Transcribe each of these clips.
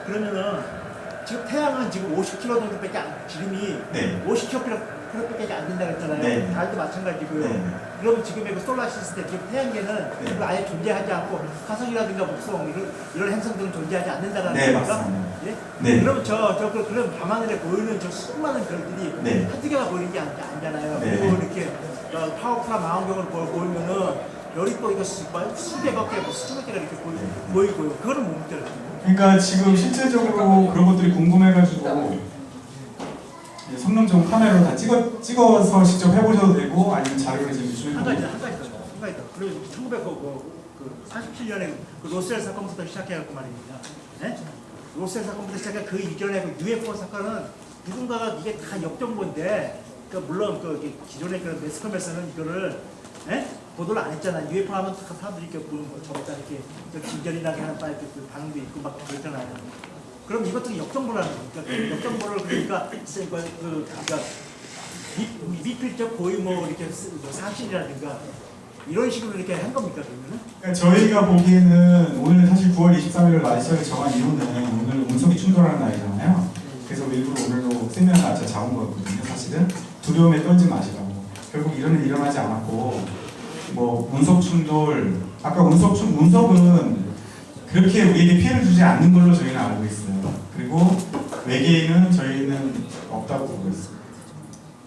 그러면은 지금 태양은 지금 50km 정도밖에 기름이 네. 50km밖에 안 된다고 했잖아요. 네. 달도 마찬가지고요. 네. 그러면 지금의 그 솔라 시스템, 지금 태양계는 네. 아예 존재하지 않고 화성이라든가 목성 이런 행성들은 존재하지 않는다라는 네, 겁니까? 맞습니다. 예? 네. 그러면 그런 밤하늘에 보이는 저 수많은 별들이 네. 한두 개가 보이는 게 아니잖아요. 네. 그리고 이렇게 파워풀한 망원경으로 보이면은 별이 또 이거 수백억 개, 수천억 개가 이렇게 보이고요. 그거는 뭡니까? 그러니까 지금 실질적으로 그런 것들이 궁금해가지고 성능적 카메라로 다 찍어서 직접 해보셔도 되고 아니면 자료를 지금 주시면 한 가지 더. 그리고 1947년에 그 로스웰 사건부터 시작해갖고 말입니다. 네? 로스웰 사건부터 시작해 그 이전에 그 UFO 사건은 누군가가 이게 다 역정보인데, 물론 기존의 그런 매스컴에서는 이거를 보도를 안 했잖아요. UFO 하면 사람들이 이렇게 저거다 이렇게 기절이나게 하는 바에 그 반응도 있고 막 그랬잖아요. 그럼 이것들이 역정보라는 겁니까? 역정보를 그러니까 미필적 고의 이렇게 사실이라든가 이런 식으로 이렇게 한 겁니까 그러면은? 그러니까 저희가 보기에는 오늘 사실 9월 23일 날짜를 정한 이유는 오늘 운석이 충돌하는 날이잖아요. 그래서 일부러 오늘로 세미나 날짜 잡은 거거든요. 사실은 두려움에 떨지 마시라고. 결국 일어나지 않았고 뭐 운석 충돌, 아까 운석은 그렇게 우리에게 피해를 주지 않는 걸로 저희는 알고 있어요. 그리고 외계인은 저희는 없다고 보고 있습니다.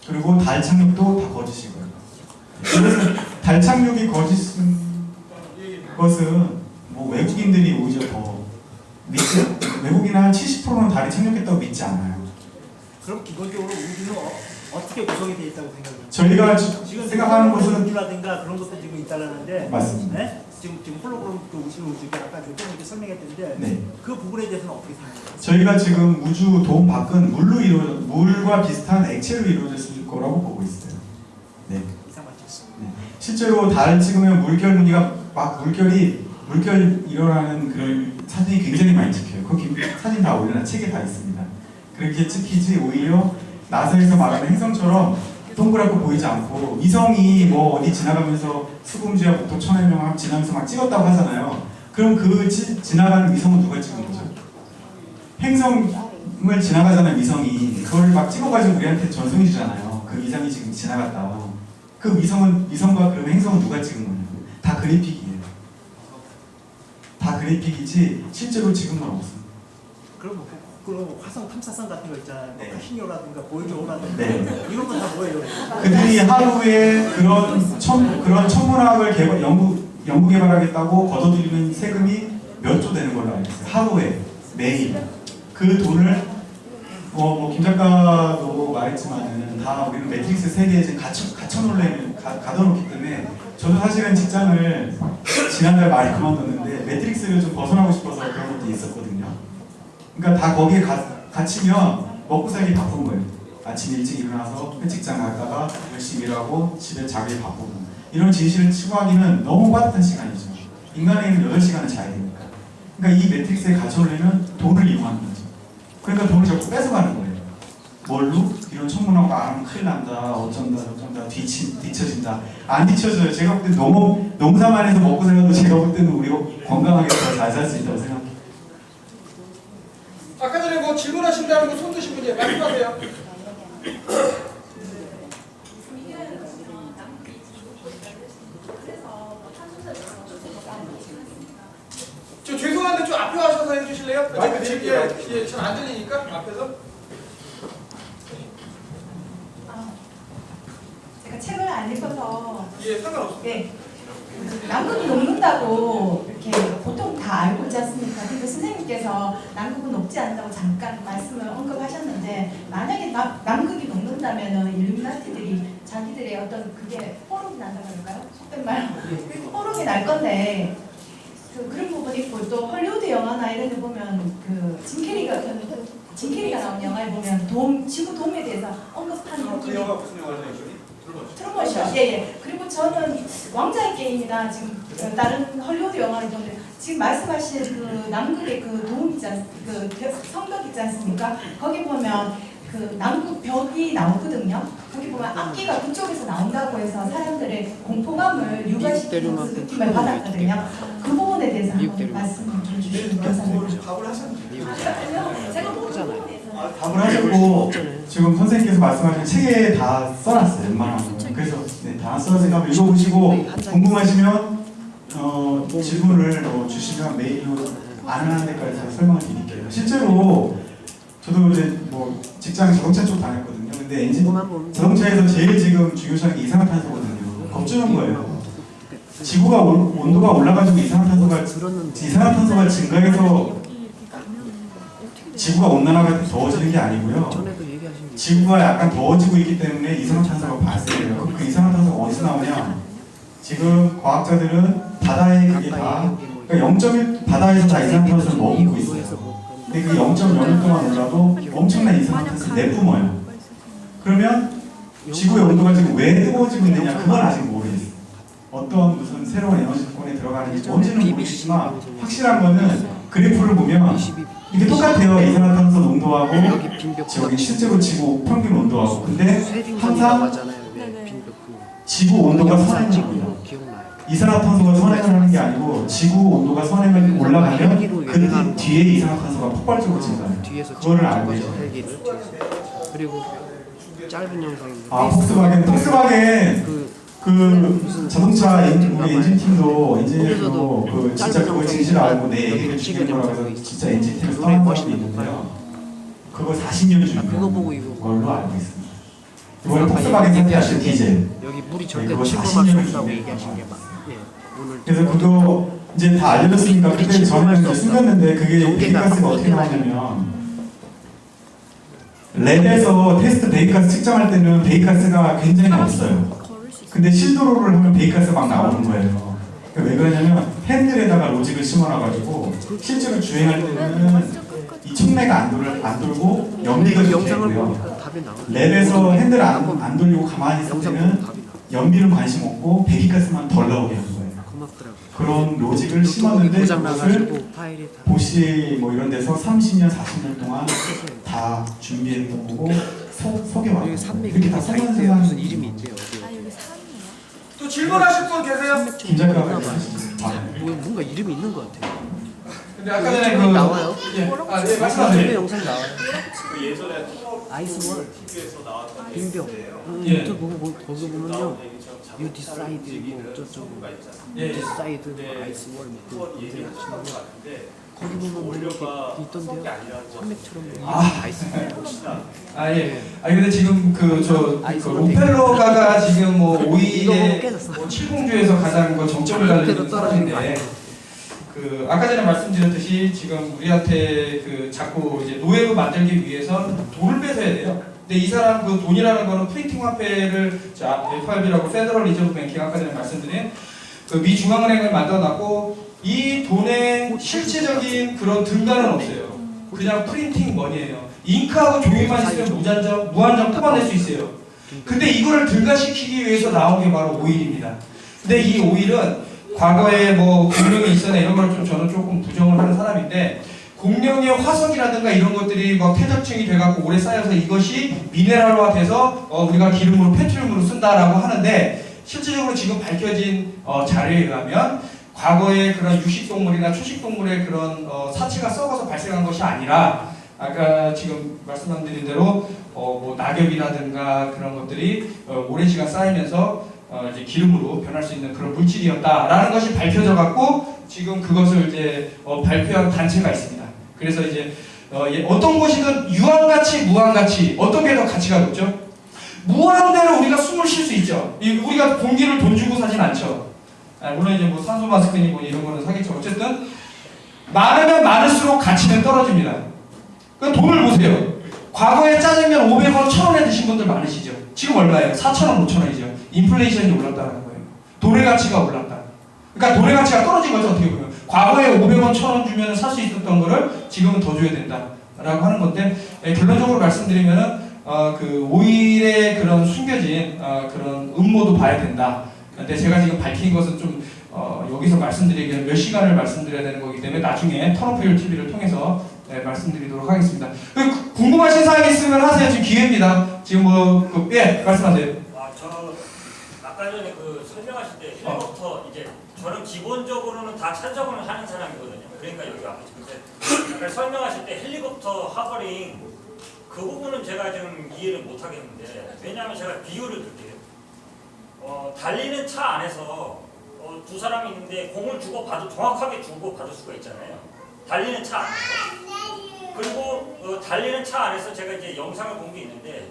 그리고 달 착륙도 다 거짓이고요. 그래서 달 착륙이 거짓인 것은 뭐 외국인들이 오히려 더 외국인 한 70%는 달에 착륙했다고 믿지 않아요. 그럼 기본적으로 우주는 어떻게 구성이 되어 있다고 생각해요? 저희가 지금 생각하는 것은 우주라든가 그런 것도 지금 있다라는데, 맞습니다. 네? 지금 홀로그램 우주가 아까 좀 이렇게 설명했는데, 네. 그 부분에 대해서는 어떻게 생각해요? 저희가 지금 우주 돔 밖은 물과 비슷한 액체로 이루어졌을 거라고 보고 있어요. 네. 이상 맞췄습니다. 네. 실제로 달 찍으면 물결 무늬가 물결 일어나는 그런 사진이 굉장히 많이 찍혀요. 거기 사진 다 올려놔 책에 다 있습니다. 그렇게 찍히지 오히려 나사에서 말하는 행성처럼 동그랗고 보이지 않고 위성이 뭐 어디 지나가면서 수금지와 목도 천해명 지나면서 막 찍었다고 하잖아요. 그럼 그 지나가는 위성은 누가 찍은 거죠? 행성을 지나가자는 위성이 그걸 막 찍어가지고 우리한테 전송해 주잖아요. 그 위성이 지금 지나갔다. 그 위성과 그럼 행성은 누가 찍은 거냐고. 다 그래픽이에요. 다 그래픽이지 실제로 찍은 건 없어요. 그럼 화성 탐사선 같은 거 있잖아요. 네. 카시니오라든가 보이저라든가 네. 이런 거 다 뭐예요? 그들이 하루에 그런 천문학을 연구 개발하겠다고 걷어들이는 세금이 몇 조 되는 걸로 알고 있어요. 하루에 매일 그 돈을 김 작가도 말했지만은 다 우리는 매트릭스 세계에 지금 가둬놓기 때문에 저도 사실은 직장을 지난달 말에 그만뒀는데 매트릭스를 좀 벗어나고 싶어서 그런 것도 있었거든요. 그러니까 다 거기에 갇히면 먹고 살기 바쁜 거예요. 아침 일찍 일어나서 직장 갔다가 열심히 일하고 집에 자기 바쁘고 이런 진실을 치부하기는 너무 빠듯한 시간이죠. 인간에게는 8시간을 자야 되니까. 그러니까 이 매트릭스에 갇혀놓으려면 돈을 이용하는 거죠. 그러니까 돈을 자꾸 뺏어가는 거예요. 뭘로? 이런 천문학과 안 하면 큰일 난다, 어쩐다, 뒤처진다. 안 뒤처져요. 제가 볼 때 농사만 해서 먹고 살아도 제가 볼 때는 우리가 건강하게 더 잘 살 수 있다고 생각해요. 아까 전에 뭐 질문하신다는 거 손 드신 분이 말씀하세요. 저 죄송한데 좀 앞에 와셔서 해주실래요? 마이크 드릴게요. 예, 잘 안 들리니까 앞에서. 제가 책을 안 읽어서 예, 상관없습니다. 네. 남극이 녹는다고 이렇게 보통 다 알고 있지 않습니까? 근데 선생님께서 남극은 녹지 않는다고 잠깐 말씀을 언급하셨는데 만약에 남극이 녹는다면은 일루미나티들이 자기들의 어떤 그게 뽀록이 난다고 할까요? 속된 말 뽀록이 날 건데 그런 부분이 있고 또 헐리우드 영화나 이런 데 보면 그 짐 캐리가 나온 영화에 보면 지구 돔에 대해서 언급하는 그 영화 무슨 영화죠? 트루먼쇼. 예. 그리고 저는 왕자의 게임이나 지금 다른 헐리우드 영화를 보는데 지금 말씀하신 그 남극의 그 돔 있지 그 성벽 있지 않습니까? 거기 보면 그 남극 벽이 나오거든요. 거기 보면 악기가 그쪽에서 나온다고 해서 사람들의 공포감을 유발시키는 그 느낌을 받았거든요. 그 부분에 대해서 한번 말씀을 좀 주시면 감사합니다. 답을 하셨는데. 답을 하셨고 지금 선생님께서 말씀하신 책에 다 써놨어요. 웬만한 거. 그래서 네, 다 써서 한번 읽어보시고 궁금하시면 질문을 주시면 메일로 가능한 데까지 설명을 드릴게요. 실제로 저도 이제 뭐 직장 자동차 쪽 다녔거든요. 근데 엔진 자동차에서 제일 지금 중요시하는 게 이산화탄소거든요. 겁주는 거예요. 지구가 온도가 올라가지고 이산화탄소가 증가해서 지구가 온난화가 더워지는 게 아니고요. 지구가 약간 더워지고 있기 때문에 이산화탄소가 발생해요. 그럼 그 이산화탄소가 어디서 나오냐? 지금 과학자들은 바다에 그게 다 그러니까 0.1 바다에서 다 이산화탄소를 머금고 있어요. 근데 그 0.0일 동안 올라도 엄청난 이산화탄소를 내뿜어요. 그러면 지구의 온도가 지금 왜 뜨거워지고 있느냐? 그건 아직 모르겠어요. 어떤 무슨 새로운 에너지권에 들어가는지 뭔지는 모르겠지만 확실한 거는 그래프를 보면 이게 똑같아요. 이산화탄소 농도하고 저기 실제로 지구 평균 온도하고. 근데 항상 지구 온도가 선행을 합니다. 이산화탄소가 선행을 하는 게 아니고 지구 온도가 선행을 올라가면 그 뒤에 이산화탄소가 폭발적으로 증가해요. 그거를 알고 계세요. 그리고 짧은 영상인데. 폭스바겐 그 자동차 우리 엔진팀도 엔지니어도 그 진짜 그거 진실 알고 내 얘기를 죽이는 거라고 해서 진짜 엔진팀을 떠난 사람이 있는데요. 그거 40년 중인 그거 보고 이거 걸로 알고 있습니다. 이번에 폭스바겐 사태하신 디젤. 여기 물이 절대 그거 침범할 40년 수 없다고 중인 얘기하신 게 맞아요. 예, 오늘 그래서 그거 이제 다 알려졌으니까 그때 저는 이제 숨겼는데 그게 배기가스가 어떻게 나오냐면 랩에서 테스트 배기가스 측정할 때는 배기가스가 굉장히 없어요. 근데 실도로를 하면 배기가스가 막 나오는 거예요. 왜 그러냐면 핸들에다가 로직을 심어놔가지고 실제로 주행할 때는 이 촉매가 안 돌고 연비가 좀 영상을 되고요. 보니까 답이 나와요. 랩에서 핸들 안 돌리고 가만히 있을 때는 연비는 관심 없고 배기가스만 덜 나오게 하는 거예요. 고맙더라고요. 그런 로직을 심었는데 고장 그것을 나가지고 파일이 다 보시 뭐 이런 데서 30년, 40년 동안 다 준비했던 거고 속여왔어요. 여기 산맥이 이렇게 다 다 써놓은 있대요. 세상이 무슨 이름이 있대요. 또 질문하실 분 계세요? 김 작가가 뭔가 이름이 있는 것 같아요. 근데 아까 전에 여기 나와요? 예. 네, 유튜브 말씀하세요. 영상 나와요. 그 예전에 아이스월 TV에서 나왔던 빙벽. 예. 유튜브 보고 거기 보면요. 유 디사이드 뭐 어쩌고 예. 디사이드 뭐 아이스월 뭐 검색하시면 거기 보면 뭐 이렇게 있던데요. 산맥처럼 다 있어요. 예. 근데 지금 그 오펠로가가 지금 뭐 5위에 뭐 70주에서 가장 그 정점을 달리는 사람인데 그 아까 전에 말씀드렸듯이 지금 우리한테 그 자꾸 이제 노예로 만들기 위해선 돈을 뺏어야 돼요. 근데 이 사람 그 돈이라는 거는 프린팅 화폐를 FRB라고 페더럴 리저브 뱅킹 아까 전에 말씀드린 그 미 중앙은행을 만들어놨고 이 돈의 실질적인 그런 등가는 없어요. 그냥 프린팅 머니예요. 잉크하고 종이만 있으면 무한정 뽑아낼 수 있어요. 근데 이거를 등가시키기 위해서 나온 게 바로 오일입니다. 근데 이 오일은 과거에 뭐 공룡이 있었나 이런 걸 좀 저는 조금 부정을 하는 사람인데 공룡의 화석이라든가 이런 것들이 막 퇴적층이 돼갖고 오래 쌓여서 이것이 미네랄화 돼서 우리가 기름으로 페트롤륨으로 쓴다라고 하는데 실질적으로 지금 밝혀진 자료에 의하면 과거의 그런 육식동물이나 초식동물의 그런 사체가 썩어서 발생한 것이 아니라 아까 지금 말씀드린 대로 뭐 낙엽이라든가 그런 것들이 오랜 시간 쌓이면서 이제 기름으로 변할 수 있는 그런 물질이었다라는 것이 밝혀져 갖고 지금 그것을 이제 발표한 단체가 있습니다. 그래서 이제 어떤 곳이든 유한가치, 무한가치 어떤 게 더 가치가 높죠? 무한대로 우리가 숨을 쉴 수 있죠. 우리가 공기를 돈 주고 사진 않죠. 물론 이제 뭐 산소 마스크니 뭐 이런 거는 사겠죠. 어쨌든 많으면 많을수록 가치는 떨어집니다. 그 돈을 보세요. 과거에 짜장면 500원, 1000원에 드신 분들 많으시죠. 지금 얼마예요? 4,000원, 5,000원이죠. 인플레이션이 올랐다는 거예요. 돈의 가치가 올랐다. 그러니까 돈의 가치가 떨어진 거죠. 어떻게 보면 과거에 500원, 1000원 주면 살 수 있었던 거를 지금은 더 줘야 된다라고 하는 건데 결론적으로 말씀드리면은 그 오일의 그런 숨겨진 그런 음모도 봐야 된다. 근데 제가 지금 밝힌 것은 좀 여기서 말씀드리기에는 몇 시간을 말씀드려야 되는 거기 때문에 나중에 턴오프 TV를 통해서 말씀드리도록 하겠습니다. 궁금하신 사항 있으면 하세요. 지금 기회입니다. 지금 예, 말씀하세요. 저 아까 전에 그 설명하실 때 헬리콥터 이제 저는 기본적으로는 다 찬성을 하는 사람이거든요. 그러니까 여기 와서 근데 아까 설명하실 때 헬리콥터 하버링 그 부분은 제가 좀 이해를 못 하겠는데 왜냐하면 제가 비유를 드릴게요. 달리는 차 안에서 두 사람이 있는데 공을 주고 받을 정확하게 주고 받을 수가 있잖아요. 달리는 차 안에서. 그리고 달리는 차 안에서 제가 이제 영상을 본 게 있는데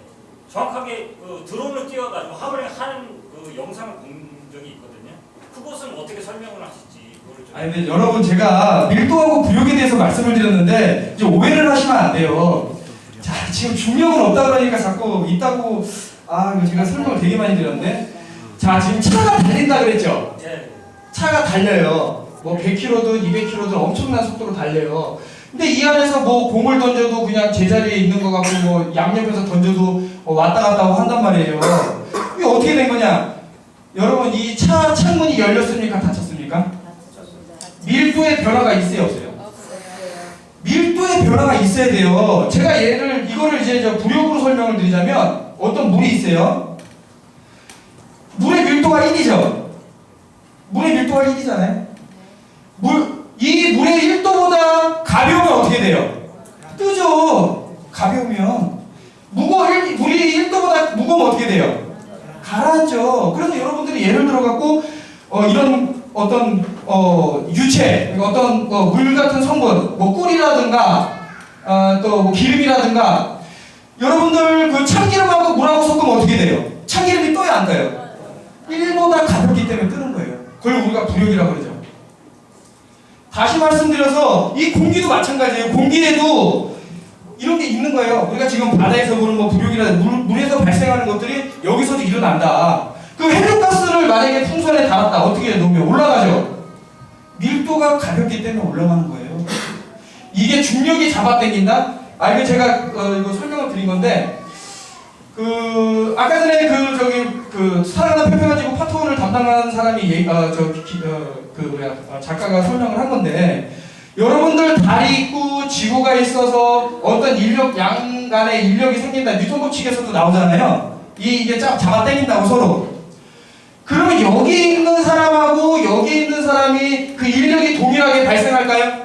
정확하게 드론을 띄워가지고 하버링 하는 그 영상을 본 적이 있거든요. 그것은 어떻게 설명을 하실지 그거를 좀. 아니 근데 여러분 제가 밀도하고 부력에 대해서 말씀을 드렸는데 이제 오해를 하시면 안 돼요. 자 지금 중력은 없다 그러니까 자꾸 있다고 이거 제가 설명을 되게 많이 드렸는데 자 지금 차가 달린다 그랬죠. 네. 차가 달려요. 뭐 100km든 200km든 엄청난 속도로 달려요. 근데 이 안에서 뭐 공을 던져도 그냥 제자리에 있는 것 같고 뭐 양옆에서 던져도 왔다 갔다 하고 한단 말이에요. 이게 어떻게 된 거냐? 여러분 이 차 창문이 열렸습니까? 닫혔습니까? 밀도의 변화가 있어요 없어요? 밀도의 변화가 있어야 돼요. 제가 이거를 이제 부력으로 설명을 드리자면 어떤 물이 있어요. 물의 밀도가 1이죠. 물의 밀도가 1이잖아요. 이 물의 1도보다 가벼우면 어떻게 돼요? 뜨죠. 가벼우면. 물이 1도보다 무거우면 어떻게 돼요? 가라앉죠. 그래서 여러분들이 예를 들어갖고 이런 어떤 유체, 어떤 물 같은 성분, 뭐 꿀이라든가 또 뭐 기름이라든가 여러분들 그 참기름하고 물하고 섞으면 어떻게 돼요? 참기름이 떠요 안 떠요? 1보다 가볍기 때문에 뜨는 거예요. 그걸 우리가 부력이라고 그러죠. 다시 말씀드려서 이 공기도 마찬가지예요. 공기에도 이런 게 있는 거예요. 우리가 지금 바다에서 보는 뭐 부력이나 물에서 발생하는 것들이 여기서도 일어난다. 그 해류가스를 만약에 풍선에 달았다. 어떻게 놓으면 올라가죠. 밀도가 가볍기 때문에 올라가는 거예요. 이게 중력이 잡아당긴다? 이거 제가 이거 설명을 드린 건데 아까 전에 사랑하는 평평한지구 파트원을 담당한 사람이 작가가 설명을 한 건데 여러분들 달이 있고 지구가 있어서 어떤 인력 양간의 인력이 생긴다. 뉴턴 법칙에서도 나오잖아요. 이게 잡아 당긴다고 서로. 그러면 여기 있는 사람하고 여기 있는 사람이 그 인력이 동일하게 발생할까요?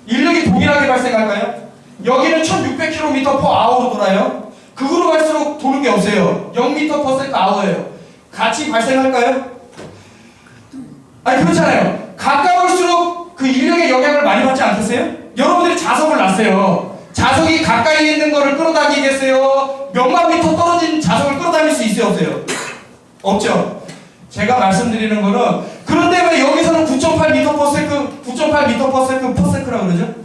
인력이 동일하게 발생할까요? 여기는 1600km/h로 돌아요. 극으로 갈수록 도는 게 없어요. 0m/h예요. 같이 발생할까요? 그렇잖아요. 가까울수록 그 인력의 영향을 많이 받지 않겠어요? 여러분들이 자석을 놨어요. 자석이 가까이 있는 거를 끌어당기겠어요? 몇만 미터 떨어진 자석을 끌어당길 수 있어요 없어요? 없죠. 제가 말씀드리는 거는 그런데 왜 여기서는 9.8m/s, 9.8m/s라고 그러죠?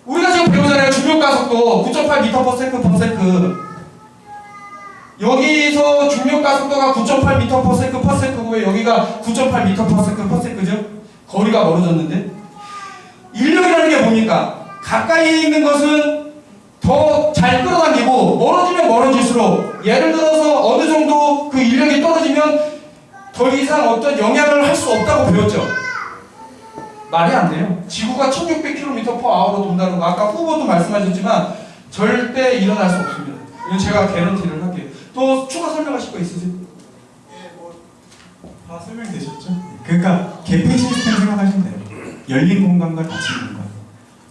우리가 지금 배우잖아요. 중력가속도 9.8m/s. 여기서 중력가속도가 9.8m/s고 왜 여기가 9.8m/s죠? 거리가 멀어졌는데 인력이라는 게 뭡니까? 가까이 있는 것은 더 잘 끌어당기고 멀어지면 멀어질수록 예를 들어서 어느 정도 그 인력이 떨어지면 더 이상 어떤 영향을 할 수 없다고 배웠죠. 말이 안 돼요. 지구가 1600km/h로 돈다는 거 아까 후보도 말씀하셨지만 절대 일어날 수 없습니다. 이건 제가 개런티를 할게요. 또 추가 설명하실 거 있으세요? 다 설명되셨죠? 그러니까 개폐 시스템 생각하시면 돼요. 열린 공간과 닫힌 공간.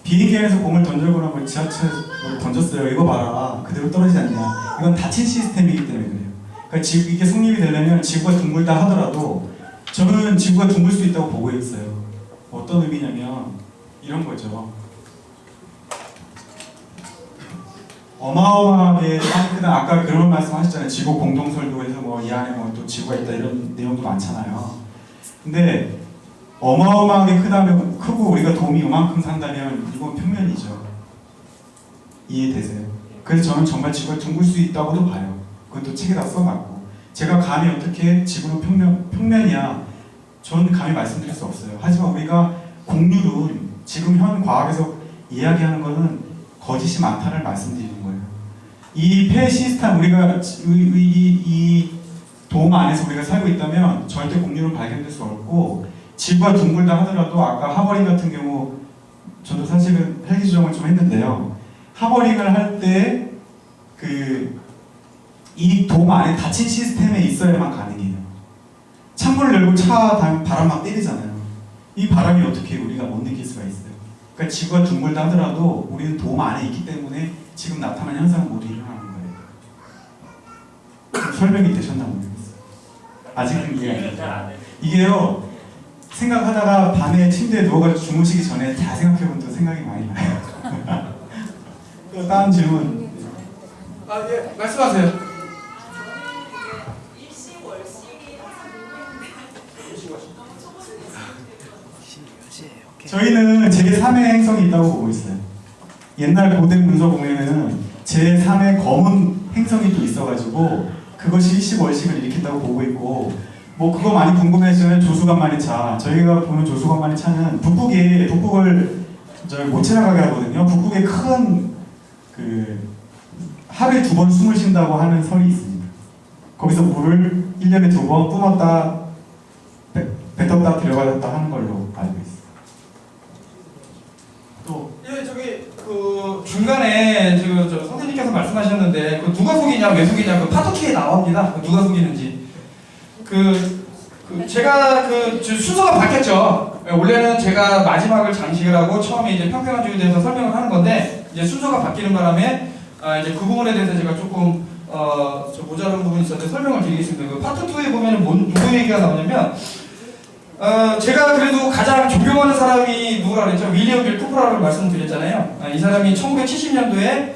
비행기 안에서 공을 던져거나 뭐 지하철로 던졌어요. 이거 봐라. 그대로 떨어지지 않냐. 이건 닫힌 시스템이기 때문에 그래요. 그러니까 이게 성립이 되려면 지구가 둥글다 하더라도 저는 지구가 둥글 수 있다고 보고 있어요. 어떤 의미냐면 이런 거죠. 어마어마하게 아까 그런 말씀하셨잖아요. 지구 공동설도에서 뭐 이 안에 뭐 또 지구가 있다 이런 내용도 많잖아요. 근데 어마어마하게 크고 우리가 도움이 이만큼 산다면 이건 평면이죠. 이해되세요? 그래서 저는 정말 지구가 둥글 수 있다고도 봐요. 그것도 책에다 써놨고 제가 감히 어떻게 지구는 평면이야 저는 감히 말씀드릴 수 없어요. 하지만 우리가 공률은 지금 현 과학에서 이야기하는 것은 거짓이 많다를 말씀드리는 거예요. 이 폐 시스템 우리가 이 도움 안에서 우리가 살고 있다면 절대 공률은 발견될 수 없고 지구가 둥글다 하더라도 아까 하버링 같은 경우 저도 사실은 헬기 조정을 좀 했는데요. 하버링을 할 때 이 돔 안에 닫힌 시스템에 있어야만 가능해요. 창문을 열고 바람 막 때리잖아요. 이 바람이 어떻게 우리가 못 느낄 수가 있어요. 그러니까 지구가 둥글다 하더라도 우리는 돔 안에 있기 때문에 지금 나타난 현상은 모두 일어나는 거예요. 설명이 되셨나 모르겠어요. 아직은 이해가 안 이해는 잘안 돼요. 되네. 이게요, 생각하다가 밤에 침대에 누워가지고 주무시기 전에 다 생각해보면 또 생각이 많이 나요. 또 다음 질문. 예, 말씀하세요. 저희는 제3의 행성이 있다고 보고 있어요. 옛날 고대 문서 보면은 제3의 검은 행성이 또 있어가지고 그것이 일식월식을 일으킨다고 보고 있고, 뭐 그거 많이 궁금해하시면 조수간만의 차, 저희가 보는 조수간만의 차는 북극을 저희 못 지나가게 하거든요. 북극에 큰 하루에 2번 숨을 쉰다고 하는 설이 있습니다. 거기서 물을 1년에 2번 뿜었다 뱉었다 들여받았다 하는 걸로 알고 있어요. 또 예, 저기 그 중간에 저 선생님께서 말씀하셨는데 그 누가 속이냐 왜 속이냐 그 파토키에 나옵니다. 그 누가 속이는지. 제가 순서가 바뀌었죠. 원래는 제가 마지막을 장식을 하고 처음에 이제 평평한주의에 대해서 설명을 하는 건데 이제 순서가 바뀌는 바람에 이제 그 부분에 대해서 제가 조금 저 모자란 부분이 있었는데 설명을 드리겠습니다. 그 파트 2에 보면은 누구 얘기가 나오냐면 제가 그래도 가장 존경하는 사람이 누구라 그랬죠? 윌리엄 빌 쿠퍼라고 말씀드렸잖아요. 이 사람이 1970년도에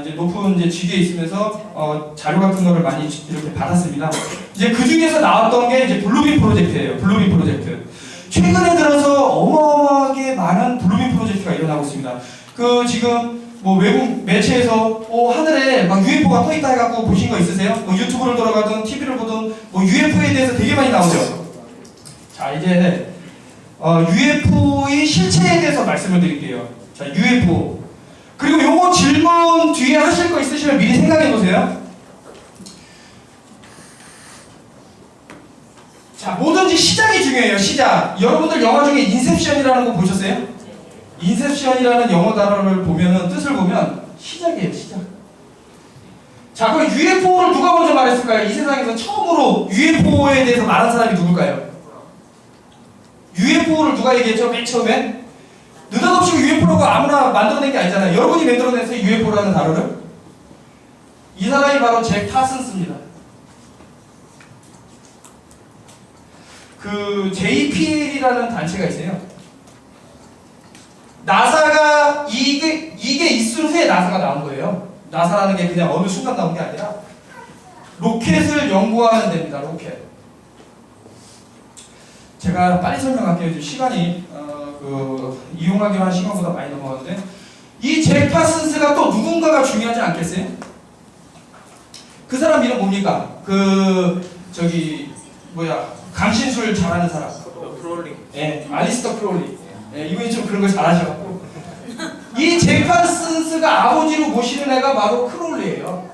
이제 높은 이제 직위에 있으면서 자료 같은 거를 많이 이렇게 받았습니다. 이제 그 중에서 나왔던 게 이제 블루빔 프로젝트예요. 블루빔 프로젝트. 최근에 들어서 어마어마하게 많은 블루빔 프로젝트가 일어나고 있습니다. 지금 뭐 외국 매체에서 하늘에 막 UFO가 떠 있다 해갖고 보신 거 있으세요? 뭐 유튜브를 돌아가든 TV를 보든 뭐 UFO에 대해서 되게 많이 나오죠. 자, 이제 UFO의 실체에 대해서 말씀을 드릴게요. 자, UFO. 그리고 요거 질문 뒤에 하실 거 있으시면 미리 생각해 보세요. 자, 뭐든지 시작이 중요해요. 시작. 여러분들 영화 중에 인셉션이라는 거 보셨어요? 인셉션이라는 영어 단어를 보면은 뜻을 보면 시작이에요. 시작. 자, 그럼 UFO를 누가 먼저 말했을까요? 이 세상에서 처음으로 UFO에 대해서 말한 사람이 누굴까요? UFO를 누가 얘기했죠? 맨 처음에? 느닷없이 UFO라고 아무나 만들어낸 게 아니잖아요. 여러분이 만들어냈어요, UFO라는 단어를. 이 사람이 바로 잭 파슨스입니다. JPL이라는 단체가 있어요. 나사가 이게 있은 후에 나사가 나온 거예요. 나사라는 게 그냥 어느 순간 나온 게 아니라 로켓을 연구하는 데입니다. 로켓. 제가 빨리 설명할게요. 시간이 이용하기로 한 시간보다 많이 넘어가는데 이 잭 파슨스가 또 누군가가 중요하지 않겠어요? 그 사람 이름 뭡니까? 강신술 잘하는 사람. 프롤링. 예, 알리스터 크롤리. 예, 이분이 좀 그런 거 잘하셔갖고 이 잭 파슨스가 아버지로 모시는 애가 바로 크롤리예요.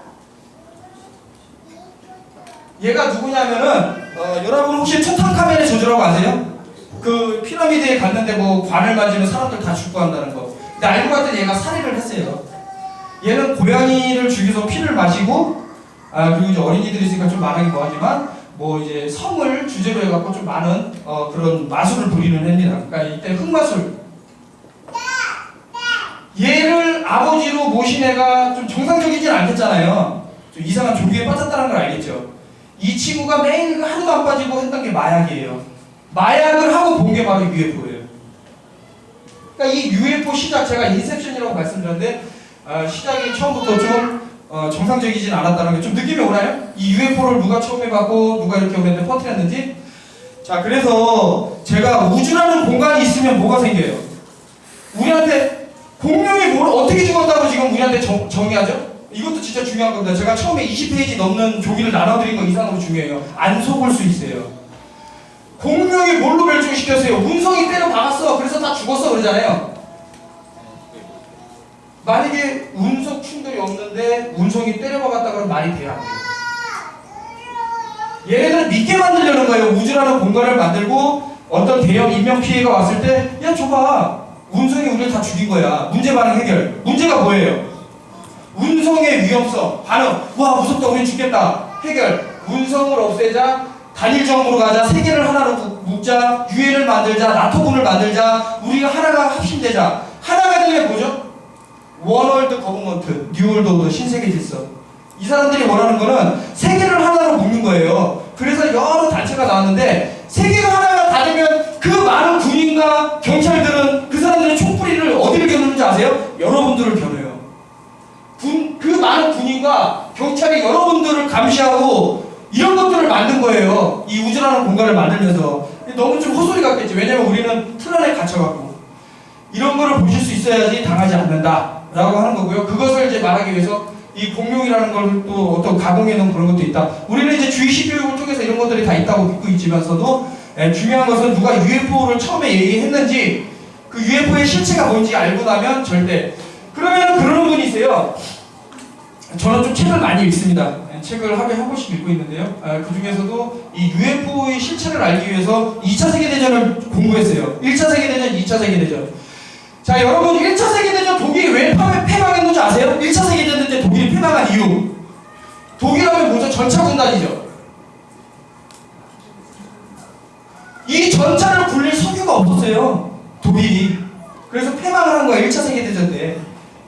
얘가 누구냐면은 여러분 혹시 투탕카멘의 저주라고 아세요? 그 피라미드에 갔는데 뭐 관을 만지면 사람들 다 죽고 한다는 거. 근데 알고 봤더니 얘가 살인을 했어요. 얘는 고양이를 죽여서 피를 마시고 그리고 이제 어린이들이 있으니까 좀 말하기 뭐하지만 뭐 이제 성을 주제로 해갖고 좀 많은 그런 마술을 부리는 애입니다. 그러니까 이때 흑마술. 얘를 아버지로 모신 애가 좀 정상적이진 않겠잖아요. 좀 이상한 조기에 빠졌다는 걸 알겠죠. 이 친구가 매일 하루도 안 빠지고 했던 게 마약이에요. 마약을 하고 본 게 바로 UFO예요. 그러니까 이 UFO 시작, 제가 인셉션이라고 말씀드렸는데 시작이 처음부터 좀 정상적이진 않았다는 게 좀 느낌이 오나요? 이 UFO를 누가 처음 해봤고 누가 이렇게 오는데 퍼뜨렸는지. 자, 그래서 제가 우주라는 공간이 있으면 뭐가 생겨요? 우리한테 공룡이 뭘 어떻게 죽었다고 지금 우리한테 정의하죠? 이것도 진짜 중요한 겁니다. 제가 처음에 20페이지 넘는 조기를 나눠드린 거 이상으로 중요해요. 안 속을 수 있어요. 공룡이 뭘로 멸종시켰어요? 운석이 때려 박았어. 그래서 다 죽었어 그러잖아요. 만약에 운석 충돌이 없는데 운석이 때려 박았다 그러면 말이 돼요, 안 돼요? 얘네들은 믿게 만들려는 거예요. 우주라는 공간을 만들고 어떤 대형 인명피해가 왔을 때 야, 줘봐. 운석이 우리를 다 죽인 거야. 문제 반응 해결. 문제가 뭐예요? 운송의 위험성, 반응. 와 무섭다, 우린 죽겠다. 해결. 운송을 없애자. 단일정부로 가자. 세계를 하나로 묶자. 유엔을 만들자. 나토군을 만들자. 우리가 하나가 합심되자. 하나가 되면 뭐죠? 원월드 거버먼트, 뉴월드 오더, 신세계 질서. 이 사람들이 원하는 거는 세계를 하나로 묶는 거예요. 그래서 여러 단체가 나왔는데 세계가 하나가 다 되면 그 많은 군인과 경찰들은 그 사람들의 총뿌리를 어디를 겨누는지 아세요? 여러분들을 겨눠요. 그 많은 군인과 경찰이 여러분들을 감시하고 이런 것들을 만든 거예요. 이 우주라는 공간을 만들면서. 너무 좀 헛소리 같겠지. 왜냐면 우리는 틀 안에 갇혀갖고 이런 거를 보실 수 있어야지 당하지 않는다 라고 하는 거고요. 그것을 이제 말하기 위해서 이 공룡이라는 걸 또 어떤 가공해 놓은 그런 것도 있다. 우리는 이제 주의식 교육을 통해서 이런 것들이 다 있다고 믿고 있지만서도 중요한 것은 누가 UFO를 처음에 얘기했는지 그 UFO의 실체가 뭔지 알고 나면 절대. 그러면 그러는 분이 있어요. 저는 좀 책을 많이 읽습니다. 책을 하루에 한 권씩 읽고 있는데요. 그 중에서도 이 UFO의 실체를 알기 위해서 2차 세계대전을 공부했어요. 1차 세계대전, 2차 세계대전. 자, 여러분 1차 세계대전 독일이 왜 패망했는지 아세요? 1차 세계대전 때 독일이 패망한 이유. 독일하면 뭐죠? 전차군단이죠. 이 전차를 굴릴 석유가 없었어요. 독일이. 그래서 패망을 한 거야. 1차 세계대전 때.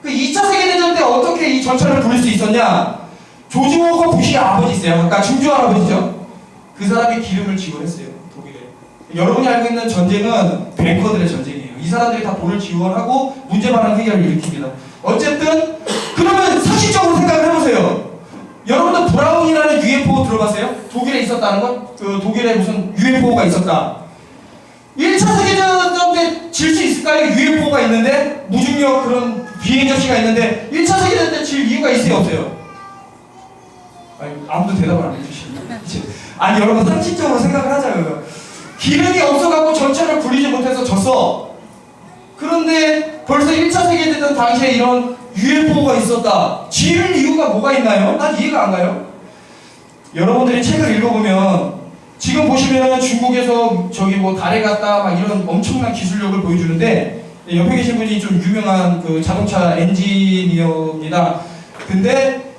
그 2차 세계대전 때 어떻게 이 전차를 굴릴 수 있었냐? 조지 워커 부시의 아버지 있어요. 아까 중주 할아버지죠. 그 사람이 기름을 지원했어요. 독일에. 여러분이 알고 있는 전쟁은 뱅커들의 전쟁이에요. 이 사람들이 다 돈을 지원하고 문제 많은 해결을 일으킵니다. 어쨌든 그러면 상식적으로 생각을 해보세요. 여러분들 브라운이라는 UFO 들어봤어요? 독일에 있었다는 것? 그 독일에 무슨 UFO가 있었다. 1차 세계대전 때 질 수 있을까요? UFO가 있는데 무중력 그런 비행 접시가 있는데 1차 세계대전 때 질 이유가 있어요? 없어요? 아니, 아무도 대답을 안 해주시네. 아니 여러분 상식적으로 생각을 하자고요. 기름이 없어갖고 전차를 굴리지 못해서 졌어. 그런데 벌써 1차 세계대전 당시에 이런 UFO가 있었다. 질 이유가 뭐가 있나요? 난 이해가 안 가요. 여러분들이 책을 읽어보면 지금 보시면은 중국에서 저기 뭐 달에 갔다 막 이런 엄청난 기술력을 보여주는데 옆에 계신 분이 좀 유명한 그 자동차 엔지니어입니다. 근데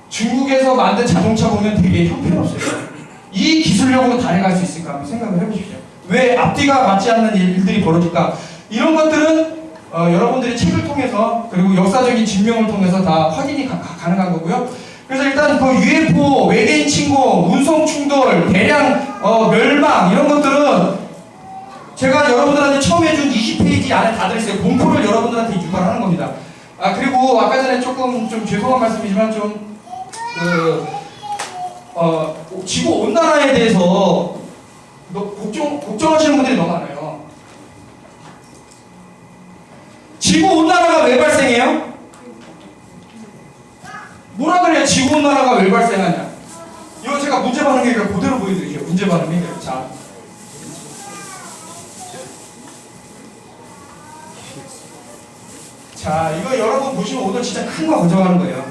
중국에서 만든 자동차 보면 되게 형편없어요. 이 기술력으로 달에 갈 수 있을까 한번 생각을 해보십시오. 왜 앞뒤가 맞지 않는 일들이 벌어질까? 이런 것들은 여러분들이 책을 통해서 그리고 역사적인 증명을 통해서 다 확인이 가능한 거고요. 그래서 일단 그 UFO, 외계인 침공, 운송 충돌, 대량 멸망 이런 것들은 제가 여러분들한테 처음 해준 20페이지 안에 다 들어있어요. 공포를 여러분들한테 유발하는 겁니다. 그리고 아까 전에 조금 좀 죄송한 말씀이지만 좀 지구 온난화에 대해서 걱정하시는 분들이 너무 많아요. 지구 온난화가 왜 발생해요? 뭐라 그래요? 지구 온난화가 왜 발생하냐? 이거 제가 문제 반응 해결 그대로 보여드릴게요. 문제 반응 해결. 자, 이거 여러분 보시면 오늘 진짜 큰 거 가져가는 거예요.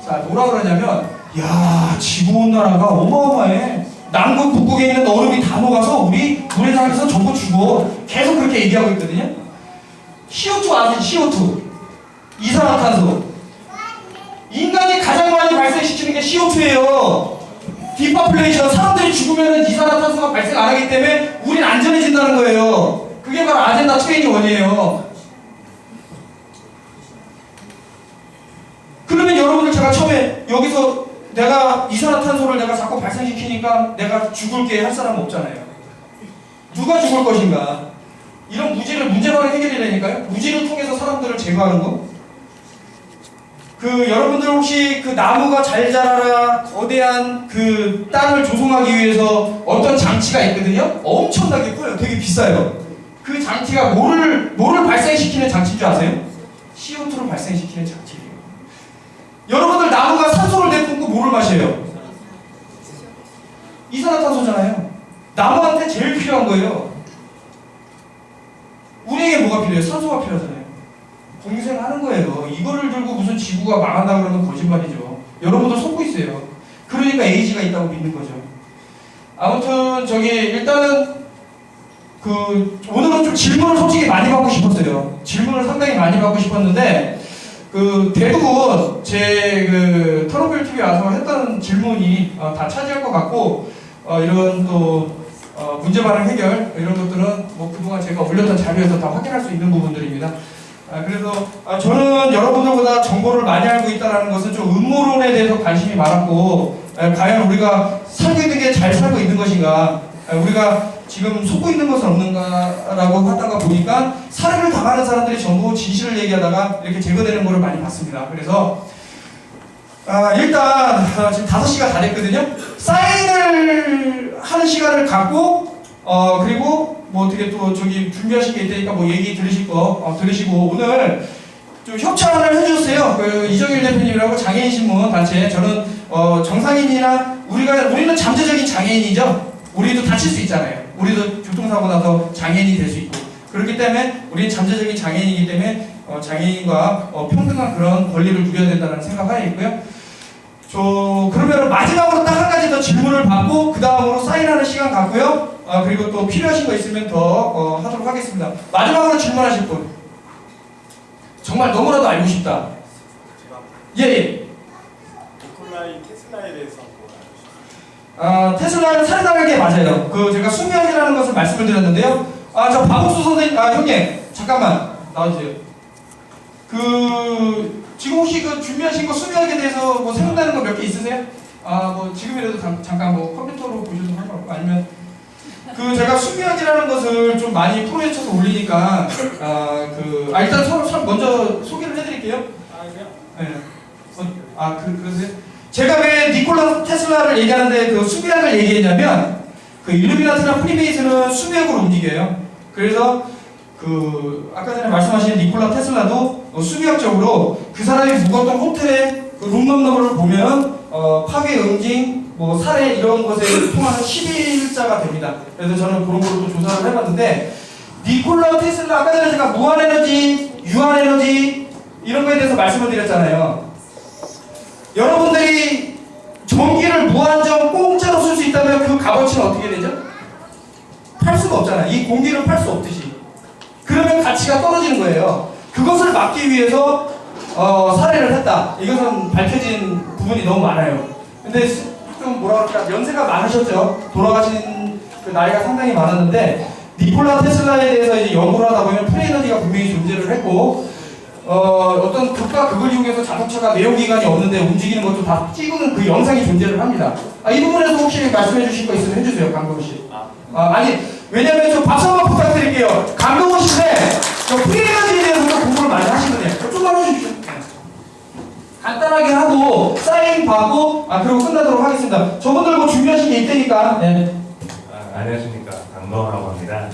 자, 뭐라 그러냐면, 야, 지구 온난화가 어마어마해. 남극 북극에 있는 얼음이 다 녹아서 우리 물에 닿아서 전부 죽어. 계속 그렇게 얘기하고 있거든요. CO2 아시죠? CO2. 이산화탄소. 인간이 가장 많이 발생시키는 게 CO2예요. 디파플레이션. 사람들이 죽으면 이산화탄소가 발생 안 하기 때문에 우린 안전해진다는 거예요. 그게 바로 아젠다 21이에요. 그러면 여러분들 제가 처음에 여기서 내가 이산화탄소를 내가 자꾸 발생시키니까 내가 죽을게 할 사람은 없잖아요. 누가 죽을 것인가? 이런 문제만을 해결해야 되니까요. 무지를 통해서 사람들을 제거하는 거. 여러분들 혹시 그 나무가 잘 자라라 거대한 그 땅을 조성하기 위해서 어떤 장치가 있거든요. 엄청나게 커요. 되게 비싸요. 그 장치가 뭐를 발생시키는 장치인 줄 아세요? CO2를 발생시키는 장치예요. 여러분들 나무가 산소를 내뿜고 뭐를 마셔요? 이산화탄소잖아요. 나무한테 제일 필요한 거예요. 우리에게 뭐가 필요해요? 산소가 필요하잖아요. 공생하는 거예요. 이거를 들고 무슨 지구가 망한다 그러면 거짓말이죠. 여러분들 속고 있어요. 그러니까 에이지가 있다고 믿는 거죠. 아무튼 일단은 오늘은 좀 질문을 솔직히 많이 받고 싶었어요. 질문을 상당히 많이 받고 싶었는데 그 대부분 제 그 털어볼 TV 와서 했던 질문이 다 차지할 것 같고 이런 또 문제 반응 해결 이런 것들은 뭐 그동안 제가 올렸던 자료에서 다 확인할 수 있는 부분들입니다. 그래서 저는 여러분들보다 정보를 많이 알고 있다는 것은 좀 음모론에 대해서 관심이 많았고 과연 우리가 살고 있는 게 잘 살고 있는 것인가 우리가 지금 속고 있는 것은 없는가라고 하다가 보니까 살해를 당하는 사람들이 전부 진실을 얘기하다가 이렇게 제거되는 거를 많이 봤습니다. 그래서 일단 지금 5시가 다 됐거든요. 사인을 하는 시간을 갖고 그리고 뭐 어떻게 또 저기 준비하신 게 있다니까 뭐 얘기 들으실 거 들으시고 오늘 좀 협찬을 해주세요. 그 이정일 대표님이라고 장애인 신문 단체 저는 정상인이나 우리는 잠재적인 장애인이죠. 우리도 다칠 수 있잖아요. 우리도 교통사고 나서 장애인이 될 수 있고 그렇기 때문에 우리는 잠재적인 장애인이기 때문에 장애인과 평등한 그런 권리를 누려야 된다는 생각하에 있고요. 그러면 마지막으로 딱 한 가지 더 질문을 받고 그 다음으로 사인하는 시간 갖고요. 그리고 또 필요하신 거 있으면 더 하도록 하겠습니다. 마지막으로 질문하실 분. 정말 너무나도 알고 싶다. 예. 니콜라이 테슬라에 대해서 한번 테슬라는 살해당한 게 맞아요. 제가 수명이라는 것을 말씀을 드렸는데요. 저 박옥수 선생님, 형님, 잠깐만 나와주세요. 지금 혹시 준비하신 거 수명에 대해서 뭐 생각나는 거 몇 개 있으세요? 뭐 지금이라도 잠깐 뭐 컴퓨터로 보셔도 상관없고 아니면 제가 수명이라는 것을 좀 많이 프로에 쳐서 올리니까 일단 서로 먼저 소개를 해드릴게요. 그러세요? 제가 왜 니콜라 테슬라를 얘기하는데 수명을 얘기했냐면 일루미나티나 프리메이슨은 수명으로 움직여요. 그래서 아까 전에 말씀하신 니콜라 테슬라도 수비학적으로 그 사람이 묵었던 호텔의 룸넘버를 보면 파괴, 응징, 뭐 살해 이런 것에 통하는 11자가 됩니다. 그래서 저는 그런 걸로 또 조사를 해봤는데 니콜라 테슬라 아까 전에 제가 무한에너지, 유한에너지 이런 거에 대해서 말씀을 드렸잖아요. 여러분들이 전기를 무한정 공짜로 쓸 수 있다면 그 값어치는 어떻게 되죠? 팔 수가 없잖아요. 이 공기를 팔 수 없듯이. 그러면 가치가 떨어지는 거예요. 그것을 막기 위해서 살해를 했다. 이것은 밝혀진 부분이 너무 많아요. 근데 좀 뭐라 그럴까 연세가 많으셨죠. 돌아가신 나이가 상당히 많았는데 니콜라 테슬라에 대해서 이제 연구를 하다 보면 프리에너지가 분명히 존재를 했고 어떤 극과 극을 이용해서 자동차가 내연기관이 없는데 움직이는 것도 다 찍은 그 영상이 존재를 합니다. 이 부분에서 혹시 말씀해 주실 거 있으면 해주세요, 강동원 씨. 아니 왜냐면 좀 박수 한번 부탁드릴게요. 강동원 씨인데 프리에너지에 대해서도 공부를 많이 하시거든요. 조금만 해주십시오. 간단하게 하고 사인 받고 그리고 끝나도록 하겠습니다. 저분들 뭐 준비하신 게 있다니까. 네. 안녕하십니까, 강동원이라고 합니다.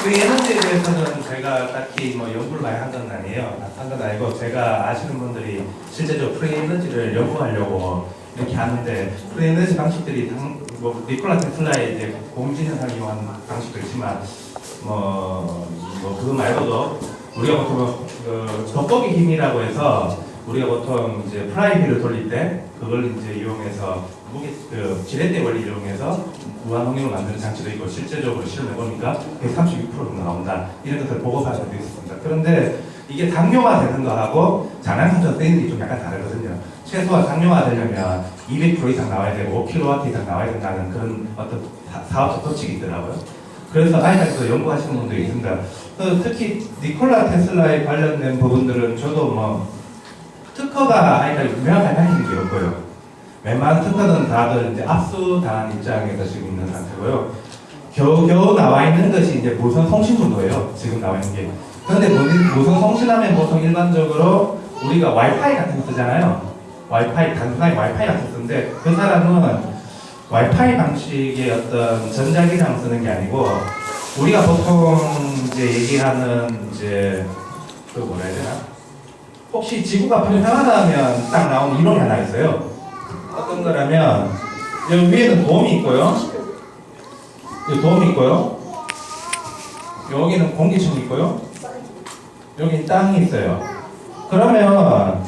프리에너지에 대해서는 제가 딱히 뭐 연구를 많이 한 건 아니에요. 한 건 아니고 제가 아시는 분들이 실제적으로 프리에너지를 연구하려고 이렇게 하는데 프리에너지 방식들이 뭐 니콜라 테슬라의 이제 공진현상을 이용한 방식도 있지만 뭐 그거 말고도 우리가 보통 돋보기 힘이라고 해서 우리가 보통 이제 프라이빗을 돌릴 때 그걸 이제 이용해서 지렛대 원리 이용해서 무한홍역을 만드는 장치도 있고 실제적으로 실험해 보니까 136% 정도 나온다 이런 것을 보고받을 수도 있습니다. 그런데 이게 당뇨가 되는 거하고 장난감전 세일이 좀 약간 다르거든요. 최소한 당뇨가 되려면 200% 이상 나와야 되고 5kW 이상 나와야 된다는 그런 어떤 사업적 법칙이 있더라고요. 그래서 아이들도 연구하시는 분들이 있습니다. 특히 니콜라 테슬라에 관련된 부분들은 저도 뭐 특허가 아이가 유명하게 밝히는 게 없고요. 웬만한 특허는 다들 이제 압수당한 입장에서 지금 있는 상태고요. 겨우 나와 있는 것이 이제 무선 통신분도예요. 지금 나와 있는 게. 그런데 무선 통신하면 보통 일반적으로 우리가 와이파이 같은 거 쓰잖아요. 와이파이, 단순하게 와이파이 같은 거 쓰는데 그 사람은 와이파이 방식의 어떤 전자기장을 쓰는 게 아니고 우리가 보통 이제 얘기하는 이제 뭐라 해야 되나? 혹시 지구가 평평하다면 딱 나오는 이론이 하나 있어요. 어떤 거라면 여기 위에는 돔이 있고요. 여기 돔이 있고요. 여기는 공기층이 있고요. 여기 땅이 있어요. 그러면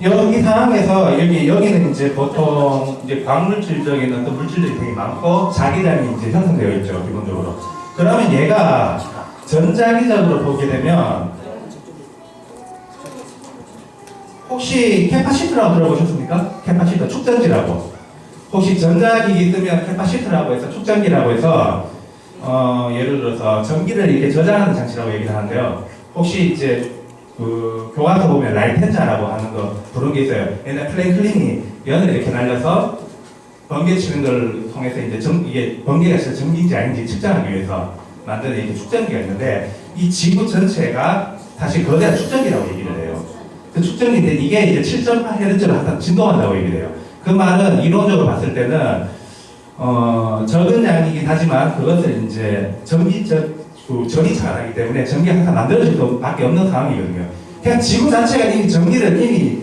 여기 상황에서 여기는 이제 보통 이제 광물질적인 어떤 물질들이 되게 많고 자기장이 이제 형성되어 있죠, 기본적으로. 그러면 얘가 전자기적으로 보게 되면 혹시 캐파시터라고 들어보셨습니까? 캐파시터 축전기라고. 혹시 전자기기 쓰면 캐파시터라고 해서 축전기라고 해서 예를 들어서 전기를 이렇게 저장하는 장치라고 얘기를 하는데요. 혹시 이제 그 교과서 보면 라이텐자라고 하는 거 부른 게 있어요. 옛날 플랭클린이 연을 이렇게 날려서 번개 치는 걸 통해서 이제 이게 번개가 진짜 전기인지 아닌지 측정하기 위해서 만드는 이렇게 축전기가 있는데 이 지구 전체가 사실 거대한 축전기라고 얘기를 해요. 그 축전기인데 이게 이제 7.8Hz로 항상 진동한다고 얘기를 해요. 그 말은 이론적으로 봤을 때는 적은 양이긴 하지만 그것을 이제 전이 잘하기 때문에 전기가 항상 만들어질 수밖에 없는 상황이거든요. 그냥 지구 자체가 이미 전기를 이미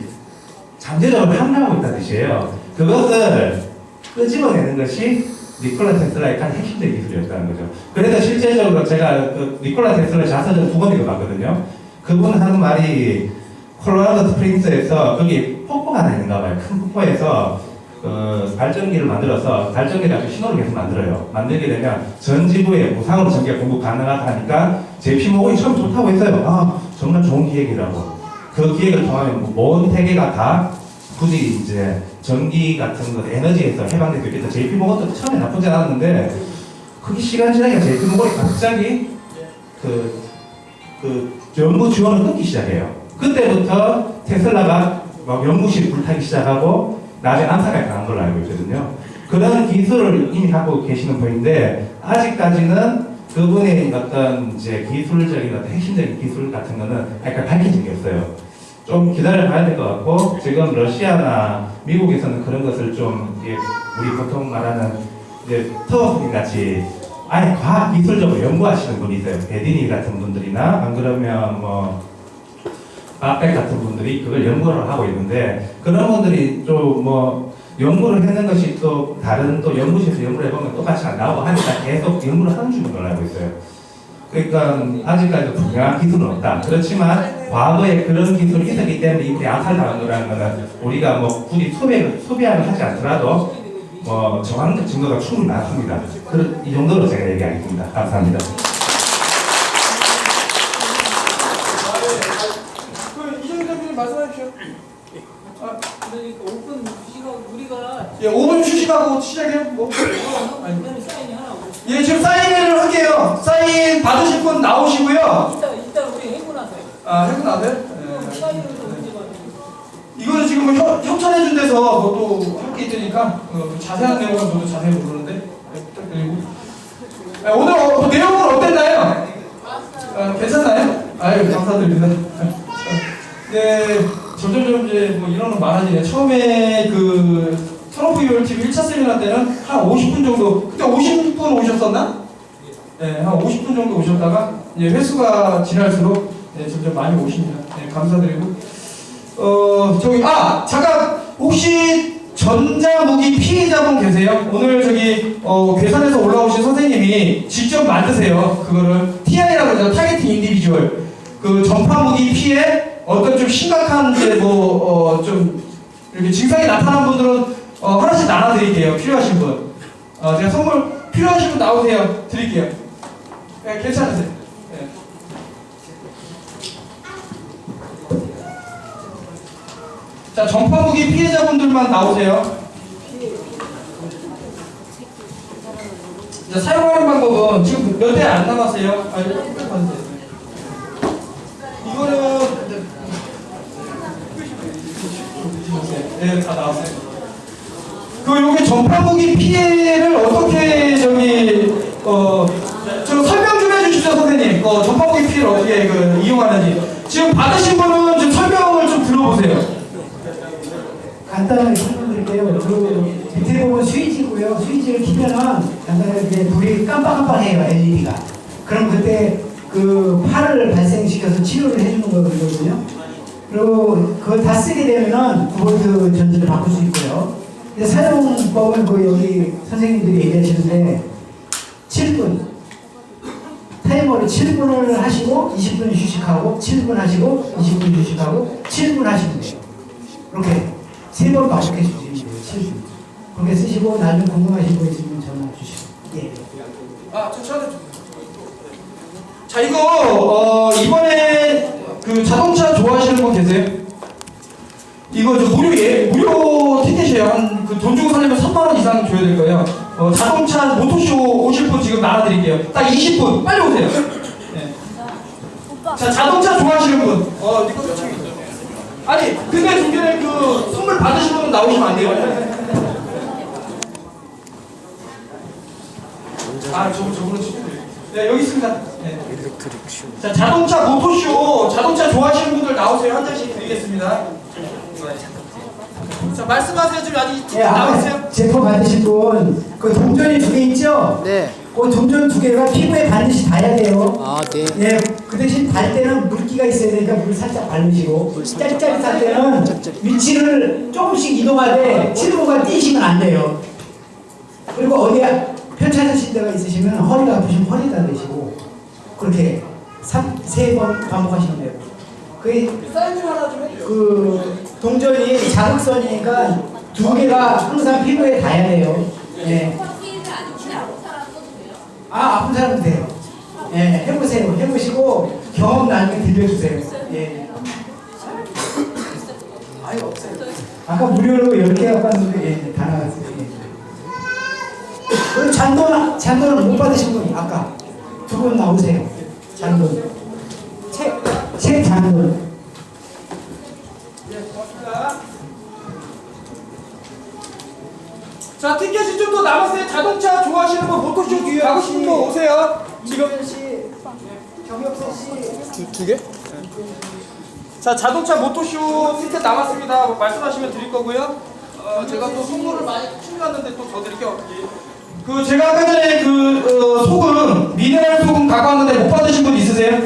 잠재적으로 함유하고 있다는 뜻이에요. 그것을 끄집어내는 것이 니콜라 테슬라의 가장 핵심적인 기술이었다는 거죠. 그래서 실제적으로 제가 그 니콜라 테슬라 자서전 2권 읽어봤거든요. 그분 하는 말이 콜로라도 스프링스에서 거기 폭포가 하나 있는가 봐요. 큰 폭포에서 발전기를 만들어서 발전기를 아주 신호를 계속 만들어요. 만들게 되면 전 지구에 무상으로 전기가 공급 가능하다 하니까 JP모건이 처음 좋다고 했어요. 아, 정말 좋은 기획이라고. 그 기획을 통하면 온 세계가 다 굳이 이제 전기 같은 거 에너지에서 해방될 수 있겠다. JP모건도 처음에 나쁘지 않았는데 그게 시간 지나니까 JP모건이 갑자기 그 연구 지원을 끊기 시작해요. 그때부터 테슬라가 막 연구실 불타기 시작하고 나중에 암살까지 당한 걸로 알고 있거든요. 그런 기술을 이미 갖고 계시는 분인데 아직까지는 그분의 어떤 이제 기술적인 어떤 핵심적인 기술 같은 거는 아직 밝혀진 게 없어요. 좀 기다려 봐야 될 것 같고 지금 러시아나 미국에서는 그런 것을 좀 우리 보통 말하는 이제 터워스님 같이 아예 과학 기술적으로 연구하시는 분이 있어요. 베디니 같은 분들이나 안 그러면 뭐 바백 같은 분들이 그걸 연구를 하고 있는데 그런 분들이 좀 뭐 연구를 했는 것이 또 다른 또 연구실에서 연구를 해보면 똑같이 안 나오고 하니까 계속 연구를 하는 중인 걸로 알고 있어요. 그러니까 아직까지도 분명한 기술은 없다. 그렇지만 과거에 그런 기술이 있었기 때문에 이때 암살당한 거라는 거는 우리가 뭐 굳이 소비하를 하지 않더라도 뭐 정황적 증거가 충분히 많습니다. 이 정도로 제가 얘기하겠습니다. 감사합니다. 이정희 대표님 말씀하십시오. 그러니까 오픈 휴식하고 우리가 예, 5분 휴식하고 시작해요. 뭐. 그다음에 사인이 하나 오고 예, 지금 사인회를 할게요. 사인 받으실 분 나오시고요. 이따 우리 해고 나서요. 아, 해고 나세요? 사인을 좀 언제 받아요? 이거는 지금 뭐 협찬해준 데서 뭐 또 할 게 있으니까 자세한 내용은 저도 자세히 모르는데 부탁드리고. 오늘 내용은 어땠나요? 괜찮나요? 아유, 감사드립니다. 네, 점점 이제 뭐 인원은 많아지네. 처음에 그 트럼프 유월 TV 1차 세미나 때는 한 50분 정도, 그때 50분 오셨었나? 네, 한 50분 정도 오셨다가 이제 횟수가 지날수록 네, 점점 많이 오십니다. 네, 감사드리고. 잠깐 혹시 전자무기 피해자분 계세요? 오늘 저기 괴산에서 올라오신 선생님이 직접 만드세요. 그거를 TI라고 하죠. 타겟팅 인디비주얼. 그 전파무기 피해 어떤 좀 심각한 이제 좀 이렇게 증상이 나타난 분들은 하나씩 나눠드릴게요. 필요하신 분. 제가 선물 필요하신 분 나오세요. 드릴게요. 네, 괜찮으세요? 네. 자, 전파무기 피해자분들만 나오세요. 자, 사용하는 방법은 지금 몇 대 안 남았어요. 이거는 네, 다 나왔어요. 여기 전파무기 피해를 어떻게 좀 설명 좀 해주시죠, 선생님. 전파무기 피해를 어떻게 이용하는지. 지금 받으신 분은 좀 설명을 좀 들어보세요. 간단하게 설명드릴게요. 밑에 보면 스위치고요. 스위치를 키면은 간단하게 이제 불이 깜빡깜빡해요. LED가. 그럼 그때 그 파를 발생시켜서 치료를 해주는 거거든요. 그리고 그걸 다 쓰게 되면은 9V 전지를 바꿀 수 있고요. 근데 사용법은 여기 선생님들이 얘기하시는데 7분 타이머를 7분을 하시고 20분 휴식하고 7분 하시고 20분 휴식하고 7분 하시면 돼요. 이렇게 3번 반복해 주시면 돼요. 7분. 그렇게 쓰시고 나중에 궁금하신 거 있으면 전화 주시고. 예. 자, 이거 이번에 그 자동차 좋아하시는 분 계세요? 이거 저 무료 티켓이에요. 한 그 돈 주고 사려면 3만 원 이상 줘야 될 거예요. 자동차 모토쇼 오실 분 지금 나눠드릴게요. 딱 20분 빨리 오세요. 네. 자, 자동차 좋아하시는 분. 아니 근데 중간에 그 선물 받으신 분은 나오시면 안 돼요. 저분은 네, 여기 있습니다. 네. 자, 자동차 모토쇼, 자동차 좋아하시는 분들 나오세요. 한 잔씩 드리겠습니다. 자, 말씀하세요. 지금 아직 예, 나오세요. 제품 받으신 분, 그 동전이 2개 있죠? 네. 그 동전 2개가 피부에 반드시 닿아야 돼요. 아, 네. 예, 그 대신 달 때는 물기가 있어야 되니까 물 살짝 바르시고, 짜릿짜릿할 때는 위치를 조금씩 이동하되 칠보가 뛰시면 안 돼요. 그리고 어디야 편찮으신 데가 있으시면 허리가 아프시면 허리에다 대시고, 그렇게 3번 반복하시면 돼요. 그 동전이 자극선이니까 2개가 항상 피부에 닿아야 돼요. 예. 아픈 사람도 돼요. 예, 해보세요. 해보시고 경험 나중에 들려주세요. 예. 아유, 없어요. 아까 무료로 10개 갖고 왔는데 예, 다 나갔어요. 예. 그리고 잔돈은 못 받으신 분 아까 2분 나오세요. 잔돈. 책 잔돈. 자, 티켓이 좀 더 남았어요. 자동차 좋아하시는 분 모토쇼 뒤에 하고 싶은 분 오세요. 지금 정혁선 씨. 두 개? 자, 자동차 모토쇼 티켓 남았습니다. 말씀하시면 드릴 거고요. 제가 또 선물을 많이 챙겨왔는데 또 더 드릴게요. 그 제가 아까 전에 소금 미네랄 소금 갖고 왔는데 못 받으신 분 있으세요?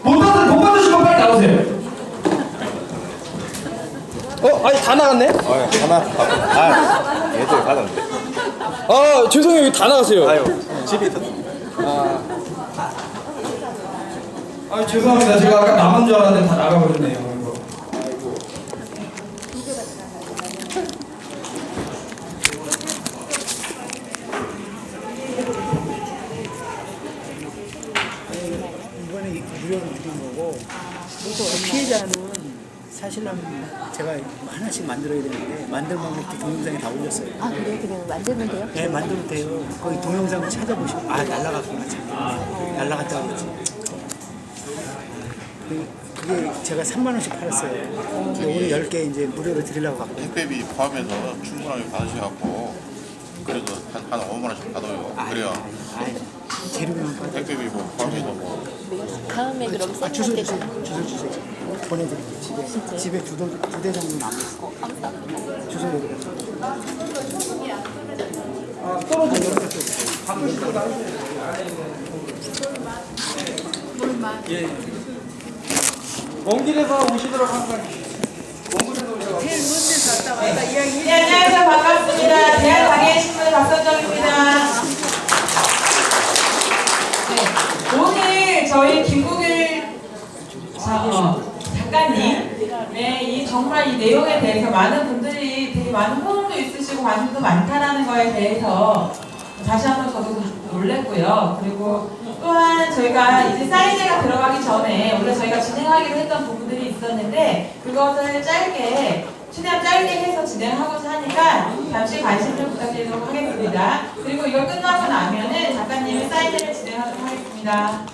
못 받으신 분 빨리 나오세요. 아니 다 나갔네? 얘들 받았는데. 죄송해요. 여기 다 나갔어요. 아유, 집에 있었어. 죄송합니다. 제가 아까 남은 줄 알았는데 다 나가버렸네요. 이거. 아이고. 이번에 무료로 드린 거고, 또 피해자는 사실은 제가 하나씩 만들어야 되는데 만들 방법도 동영상에 다 올렸어요. 아 그래요? 그냥 만들면 돼요? 네, 만들면 돼요. 거기 동영상을 찾아보시고 날라갔구나. 날라갔다 그랬지. 그게 제가 3만 원씩 팔았어요. 오늘 10개 이제 무료로 드리려고 갖고. 택배비 포함해서 충분하게 받으셔갖고 그래도 한 5만 원씩 받아요. 그래요. 재료비만 받아요. 택배비 뭐 포함해서 뭐. 다음에 그럼 주소 쌤한테 주세요. 보내드릴게요. 집에 2대 정도 남았어요. 감사합니다. 주소를. 먼 길에서 오시도록 항상. 네, 안녕하세요. 반갑습니다. 대한장애인신문 박선정입니다. 네, 오늘 저희 김국일 작가님의 이 정말 이 내용에 대해서 많은 분들이 되게 많은 호응도 있으시고 관심도 많다라는 거에 대해서 다시 한번 저도 놀랬고요. 그리고 또한 저희가 이제 사인회가 들어가기 전에 원래 저희가 진행하기로 했던 부분들이 있었는데 그것을 최대한 짧게 해서 진행하고자 하니까 잠시 관심 좀 부탁드리도록 하겠습니다. 그리고 이걸 끝나고 나면은 작가님의 사인회를 진행하도록 하겠습니다.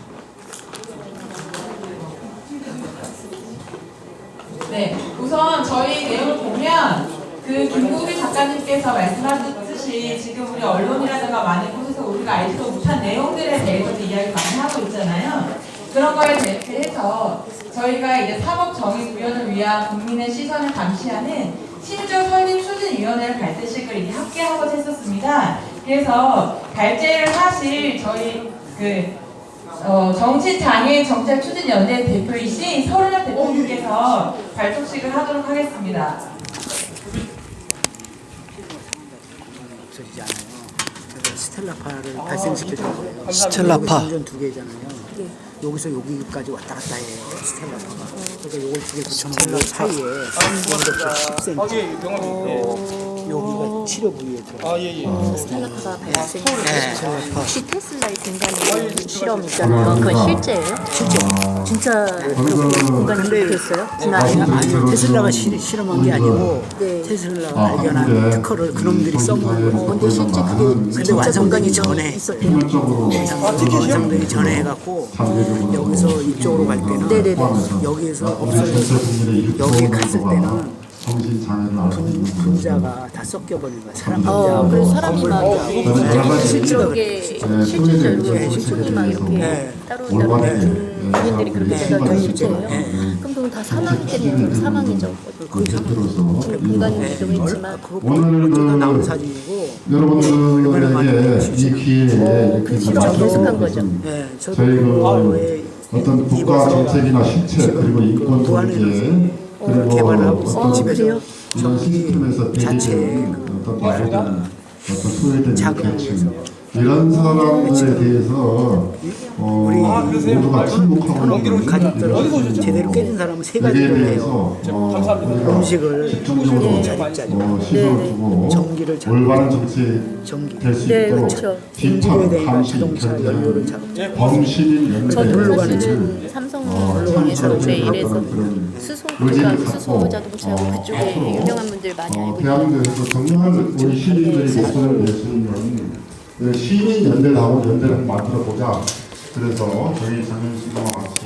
네, 우선 저희 내용을 보면 그 김국일 작가님께서 말씀하셨듯이 지금 우리 언론이라든가 많은 곳에서 우리가 알지도 못한 내용들에 대해서도 이야기 많이 하고 있잖아요. 그런 거에 대해서 저희가 이제 사법정의구현을 위한 국민의 시선을 감시하는 신조 설립 추진위원회를 발제식을 이제 함께 하고 했었습니다. 그래서 발제를 하실 저희 정치장애인 정책추진연대 대표이신 서른엽 대표님께서 발표식을 하도록 하겠습니다. 없어지지 않아요. 그래서 스텔라파를 발생시켜준 거예요. 스텔라파. 동전 2개잖아요. 네. 여기서 여기까지 왔다 갔다 해요. 스텔라파가. 그러니까 요걸 2개 붙여놓은 사이에 연ገብ수 10cm. 여기가 치료 부위에 들어가요. 스텔라파가 발생. 스텔라파. 혹시 테슬라의 공간이 실험 있잖아요. 그건 실제예요? 실제. 진짜 공간이 됐어요? 아니 테슬라가 실험한 게 아니고 테슬라가 발견한 특허를 그놈들이 써먹은 거예요. 근데 실제 그게 근데 완성되기 전에 있었대요. 완성되기 전에 해갖고 여기서 이쪽으로 갈 때는 네네네. 여기에서 없어져서 여기 갔을 때는 분자가 다 섞여버린 거야. 사람 분자. 그래서 사람이 막 실제로게 실족이 막 이렇게 따로 군인들이 그렇게 돼가지고 실제예요. 그럼 그건 다 사망이겠네요. 사망이죠. 공간 이동을 했지만 오늘 나온 사진이고 여러분들에게 이 기회에 이렇게 계속한 거죠. 저희 어떤 국가 정책이나 실체 그리고 인권 통제 그리고 어떤 이런 시스템에서 대립하는 어떤 나라든 어떤 소외된 계층 이런 사람들에 대해서 모두가 침묵하고 있는 가족들 제대로 깨진 사람은 세 가지로 해요. 음식을 집중적으로 시도를 두고 전기를 올바른 정치 될 수 있도록 비판, 감시, 견제, 범시민 연대를 삼성그룹에 이래서 수소 자동차하고 그쪽에 유명한 분들 많이 알고 있어요. 대한민국에서 정말 우리 시민들이 목소리를 낼 수 있는 시민 연대라고 연대를 만들어 보자. 그래서 저희 장현씨와 같이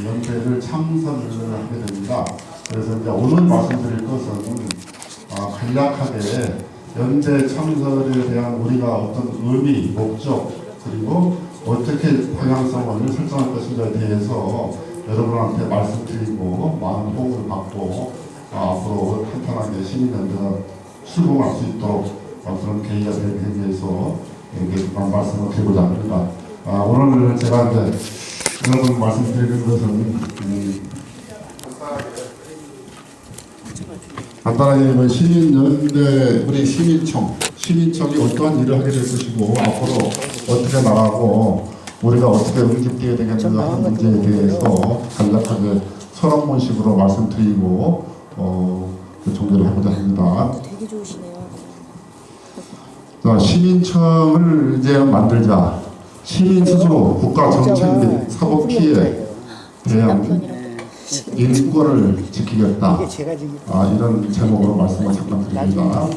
연대를 참선을 하게 됩니다. 그래서 이제 오늘 말씀드릴 것은 간략하게 연대 참선에 대한 우리가 어떤 의미, 목적 그리고 어떻게 방향성을 설정할 것인가에 대해서 여러분한테 말씀드리고 많은 호응을 받고 앞으로 탄탄하게 시민연대가 출범할 수 있도록 그런 계기가 되기 위해서 이렇게 말씀을 드리고자 합니다. 오늘 제가 이제 여러분 말씀드리는 것은 간단하게 시민연대 우리 시민청이 어떠한 일을 하게 될 것이고 앞으로 어떻게 나가고 우리가 어떻게 응집되어야 되겠는가 하는 문제에 대해서 간략하게 서론문식으로 말씀드리고 종료를 하고자 합니다. 되게 좋으시네요. 자, 시민청을 이제 만들자. 시민 스스로 국가 정책 및 사법 피해에 대한 인권을 지키겠다. 이런 제목으로 말씀을 잠깐 드립니다.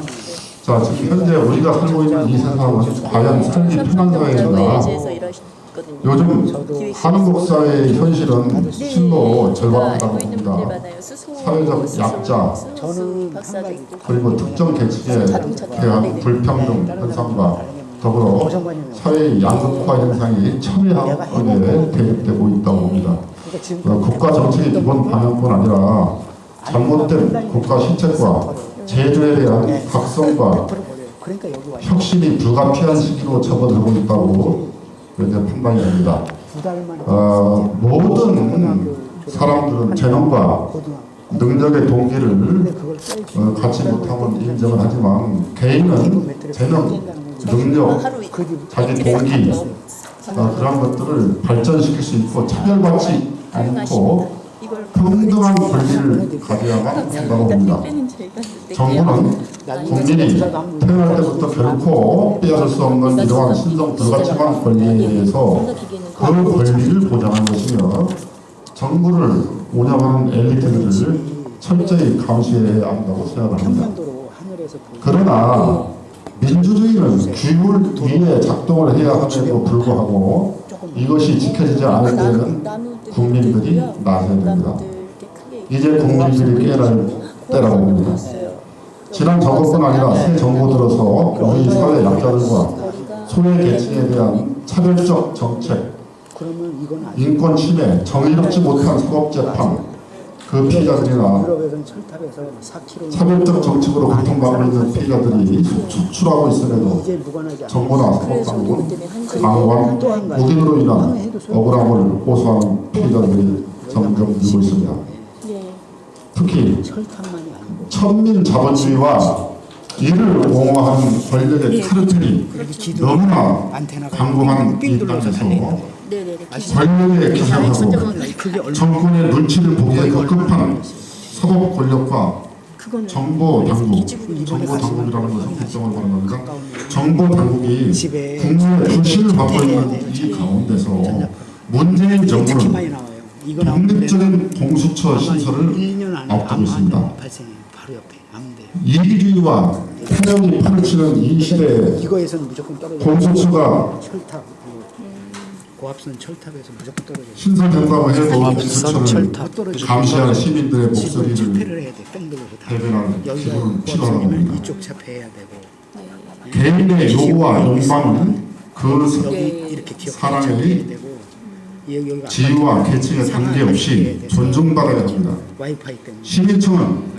자, 지금 현재 우리가 살고 있는 이 세상은 과연 살기 편한 사회인가? 요즘 한국 사회의 현실은 신도 절박하다고 봅니다. 사회적 약자, 그리고 특정 계층에 대한 불평등 현상과 더불어 사회의 양극화 현상이 첨예하게 대립되고 있다고 봅니다. 국가 정책의 기본 방향뿐 아니라 잘못된 국가 실책과 제도에 대한 각성과 혁신이 불가피한 시기로 접어들고 있다고 이제 판단이 됩니다. 모든 사람들은 재능과 능력의 동기를 갖지 못하면 인정을 하지만 개인은 재능, 능력, 자기 동기 그런 것들을 발전시킬 수 있고 차별받지 않고 평등한 권리를 가져야만 한다고 봅니다. 정부는 국민이 태어날 때부터 결코 빼앗을 수 없는 이러한 신성 불가침한 권리에 대해서 그 권리를 보장하는 것이며 정부를 운영하는 엘리트들을 철저히 감시해야 한다고 생각합니다. 그러나 민주주의는 규율 위에 작동을 해야 함에도 불구하고 이것이 지켜지지 않을 때는 국민들이 나서야 됩니다. 이제 국민들이 깨어날 때라고 봅니다. 지난 정부뿐 아니라 새 정부 들어서 우리 사회 약자들과 소외 계층에 대한 차별적 정책, 인권 침해, 정의롭지 못한 사법재판, 그 피해자들이나 차별적 정책으로 고통받고 있는 피해자들이 속출하고 있음에도 정부나 사법당국은 강한 묵인으로 인한 억울함을 호소하는 피해자들이 점점 늘고 있습니다. 특히 천민 자본주의와 이를 옹호하는 권력의 카르텔이 너무나 강국한 이 땅에서 권력에 기생하고 정권의 눈치를 보기에 급급한 사법 권력과 정보 당국이라는 것은 국정을 말하는 겁니다. 정보 당국이 국민의 불신을 받고 있는 이 가운데서 문재인 특히 정부는 많이 나와요. 이거 나오면 독립적인 공수처 아마 신설을 1년 안에 앞두고 있습니다. 발생해요. 바로 옆에 아무데요. 이기주의와 편협이 판치는 이 시대에 이거에서는 무조건 떨어져요. 공수처가 철탑, 고압선 철탑에서 무조건 떨어져요. 신설된다고 해도 고압선 공수처를 철탑 감시하는 시민들의 집을 목소리를 집회를 해야 돼. 뺑돌려서 다. 대변하는 여기가 기술은 필요하다고 고압선이면 봅니다. 이쪽 집회해야 되고. 개인의 요구와 욕망은 그 여기 이렇게 기억 사람의 되고. 여기가 지위와 계층에 관계없이 존중받아야 합니다. 와이파이 때문에. 시민청은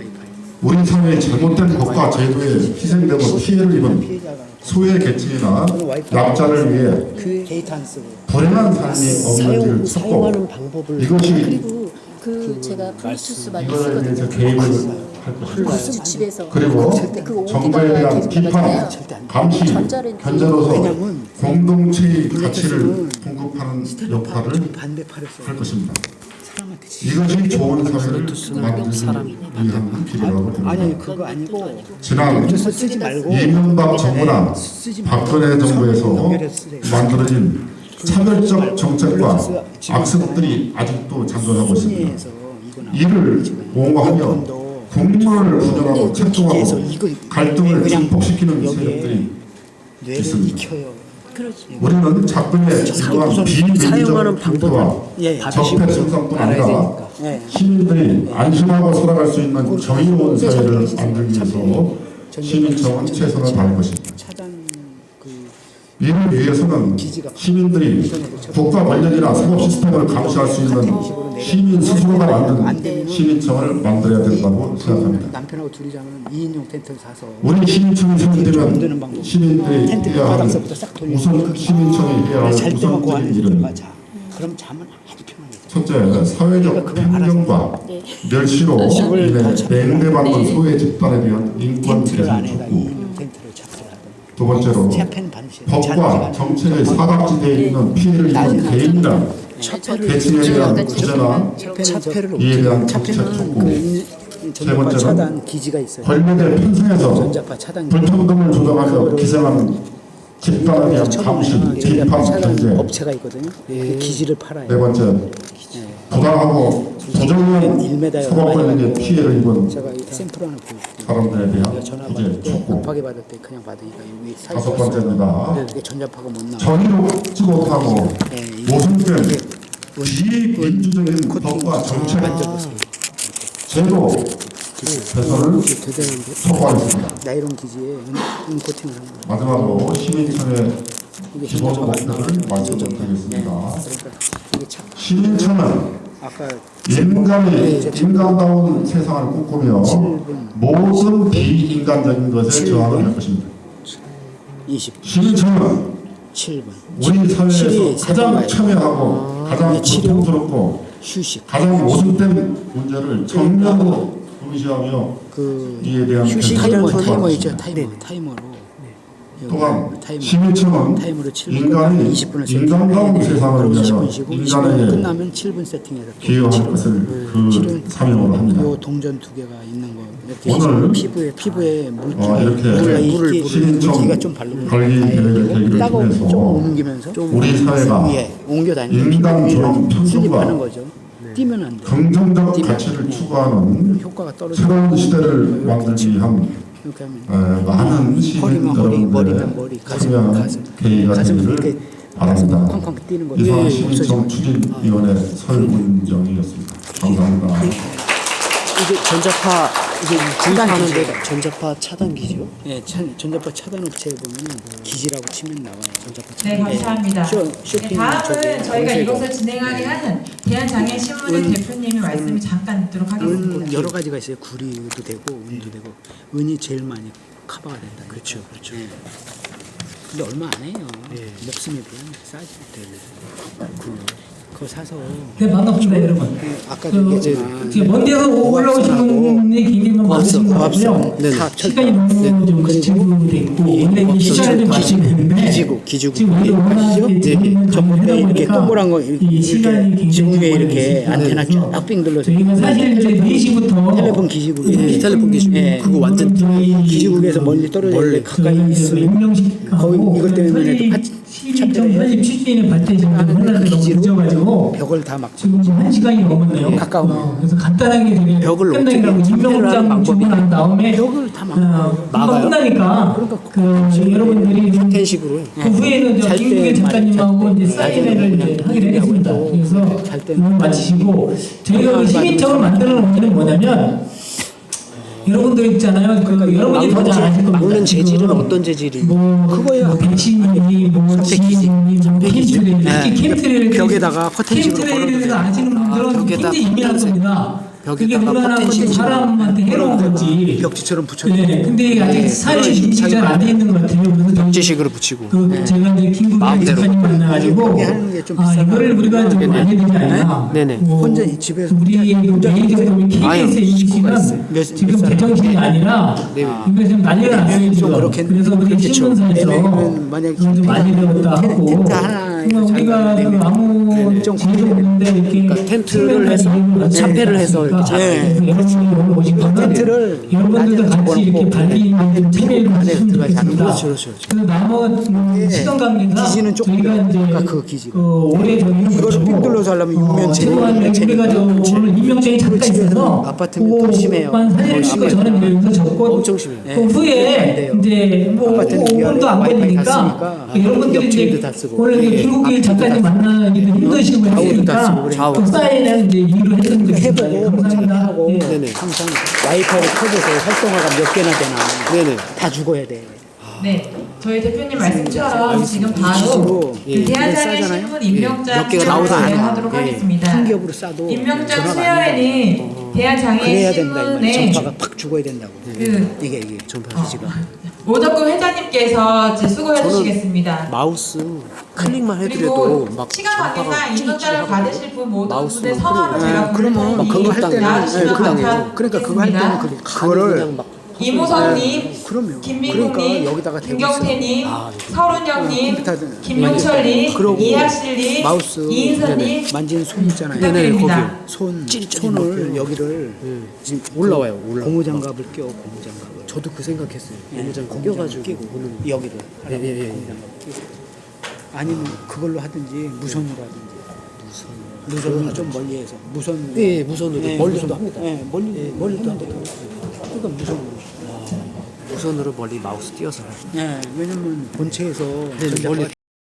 우리 사회의 잘못된 법과 제도에 희생되고 피해를 입은 소외 계층이나 약자를 위해 그 게이트 안 쓰고 불행한 삶이 없는지를 찾고 이것이 그리고 그 제가 블루투스 많이 이거에 대해서 쓰거든요. 개입을 할 것입니다. 무슨 집에서 그리고 그 정부에 대한 비판, 감시, 현재로서 공동체의 가치를 공급하는 역할을 할 것입니다. 이것이 좋은 사회를 만들기 위한 필요라고 봅니다. 아니 그거 아니고 지난 쓰지 말고 이명박 정부나 박근혜 정부에서 만들어진 차별적 정책과 악습들이 아직도 잔존하고 있습니다. 이를 옹호하며 국문을 분열하고 착동하고 갈등을 증폭시키는 세력들이 있습니다. 우리는 작품의 이러한 비민주적 행태와 적폐 생산뿐 아니라 시민들이 안심하고 살아갈 수 있는 정의로운 사회를 만들기 위해서 시민청은 최선을 다할 것입니다. 이를 위해서는 시민들이 국가 권력이나 사법 시스템을 감시할 수 있는 시민 스스로가 만든 시민청을 만들어야 된다고 생각합니다. 남편하고 둘이 자면 2인용 텐트를 사서 우리 시민청이 설립되면 시민들이 해야 할 우선 시민청이 해야 할 우선적인 일은 그럼 잠은 아주 편하게 첫째, 사회적 편견과 멸시로 인해 냉대받는 소외 집단에 대한 인권 개선 촉구. 두 번째로 법과 정책의 사각지대에 있는 피해를 입은 개인이나 계층에 대한 구제나 이에 대한 정책 촉구. 세 번째는 권력의 편성에서 불평등을 조장하며 기생하는 집단에 대한 감시, 비판, 견제. 업체가 있거든요. 그 기지를 팔아요. 네 번째, 부당하고 부정한 사법권력의 피해를 입은 사람들에 대한 구제, 촉구. 급하게 받을 때 그냥 받으니까 여기 다섯 번째입니다. 전자파가 못 나와. 정의롭지 못하고 모순된 비민주적인 법과 정책, 제도 개선을 촉구하겠습니다. 나이론 기지에 코팅을 한 거예요. 마지막으로 시민청의 기본 목표를 말씀드리겠습니다. 시민청은 인간다운 세상을 꿈꾸며 모든 비인간적인 것에 저항을 할 것입니다. 시민청은 우리 사회에서 가장 첨예하고 가장 고통스럽고 가장 모순된 문제를 정면으로 응시하며 이에 대한 타이머 있죠. 타이머로. 또한 시민청은 인간이 인간다운 세상을 위하여 인간에게 기여할 것을 그 사명으로 합니다. 동전 두 개가 있는 거. 오늘 피부에 이렇게 시민청 관리 대회를 계기를 통해서 우리 사회가 인간적 평등과 긍정적 가치를 추구하는 새로운 시대를 만들기 위한 많은 시민 여러분들의 참여하는 계기가 되기를 바랍니다. 이상 시민청 추진위원회 설문정이었습니다. 감사합니다. 이게 전자파 구입하는데 전자파 차단기죠? 네, 전자파 차단 업체에 보면 기지라고 치면 나와요. 전자파 차단. 네, 감사합니다. 네, 다음은 저희가 이것을 진행하게 하는 대한장애신문의 대표님의 말씀을 잠깐 듣도록 하겠습니다. 여러 가지가 있어요. 구리도 되고 은도 되고 은이 제일 많이 커버가 된다. 그렇죠. 네. 근데 얼마 안 해요. 목숨이 그냥 싸지. 그거 사서. 네, 반갑습니다, 여러분. 아까 얘기했지만 먼 데서 올라오신 분이 굉장히 많으신 것 같고요. 시간이 너무 좀 지체돼 있고 원래 이 시간에 좀 말씀드렸는데 기지국 지금 우리가 워낙에 재밌는 정보를 하다 이렇게 보니까 동그란 거 이 시간이 굉장히 지붕에 이렇게 있습니다. 안테나 쫙 빙둘러서 저희가 사실 이제 4시부터 텔레폰 기지국이 텔레폰 기지국 그거 완전 기지국에서 멀리 떨어져 가까이 있으면 거기 이것 때문에 12.8집 취재인의 발대 지금 하나를 너무 늦어가지고 벽을 다 막 지금 1시간이 넘었네요. 가까운 그래서 간단하게 되게 벽을 끝나기라고 임명장 주문한 다음에 벽을 다 금방 끝나니까 그 여러분들이 텐식으로 그 후에는 저 김국의 작가님하고 이제 사인회를 이제 하기로 했습니다. 그래서 마치시고 저희가 시민청을 만드는 의미는 뭐냐면 여러분들 있잖아요. 그 여러분이 더 잘 아실 겁니다. 물론 재질은 어떤 재질이 그거야. 백신이 뭐 지인이 캠트레일 특히 캠트레일 벽에다가 커튼식으로 캠트레일에서 아시는 분들은 벽에다 굉장히 예민한 겁니다. 그게 벽에다가 얼마나 커튼식으로 사람한테 해로운 건지. 벽지처럼 붙여. 네, 근데 아직 사회에 인식이 잘 안 돼 있는 것 같아요. 그래서 벽지식으로 붙이고. 제가 이제 김국의 작가님 만나가지고 이거를 우리가 좀 많이 되지 않나. 네네. 혼자 집에서 우리 매니저분이 KBS 임시는 지금 제정신이 아니라 이거 지금 난리가 났어요 지금. 그래서 우리 신문사에서 좀 많이 배웠다 하고 우리가 그 아무 제도 없는데 이렇게 텐트를 해서 참패를 해서 여러분이 오신 거는 여러분들도 같이 이렇게 발리는 좀 참여를 하시면 좋겠습니다. 그래서 남은 시간 관계상 저희가 이제 올해 저희는 이거를 삥 둘러서 하려면 육면체. 우리가 저 오늘 임명장이 잠깐 있어서 아파트면 심해요. 사진을 찍고 저는 이제 여기서 적고 엄청 심해요. 그 후에 이제 뭐 5분도 안 걸리니까 여러분들이 이제 오늘 김국희 작가님 만나기도 힘드시고 했으니까 그 사인은 이제 이유로 했던 게 해보고 감사합니다. 네네. 항상 와이파이를 켜줘서 활성화가 몇 개나 되나. 네네. 다 죽어야 돼. 네, 저희 대표님 말씀처럼 지금 바로 그 대한장애 신문 임명장 몇 개가 나오다 진행하도록 하겠습니다. 한 겹으로 싸도 임명장 수여에는 대한장애 그래야 된다 이 말이야. 신문에 전파가 팍 죽어야 된다고. 이게 전파 기지가. 오덕구 회장님께서 이제 수고해 주시겠습니다. 마우스 클릭만 해드려도 막 시간 관계상 임명장을 받으실 분 모두 마우스 분의 성함을 제가 그러면 막 그거 할 때는 나와주시면 그러니까 그거 할 때는 그거를 이무성님, 김민국님, 김경태님, 서른영님, 김용철님, 이학실님, 이인선님 만진 손 있잖아요. 부탁드립니다. 손을 여기를 지금 올라와요. 고무장갑을 껴 고무장갑을. 저도 그 생각했어요. 고무장갑 껴가지고 끼고 여기를. 고무장갑 끼고. 아니면 그걸로 하든지 무선으로 하든지. 무선으로 좀 멀리해서 무선. 네, 무선으로 멀리서도 합니다. 네, 멀리도 합니다. 그러니까 무선으로. 무선으로 멀리 마우스 띄어서. 네, 왜냐면 본체에서 멀리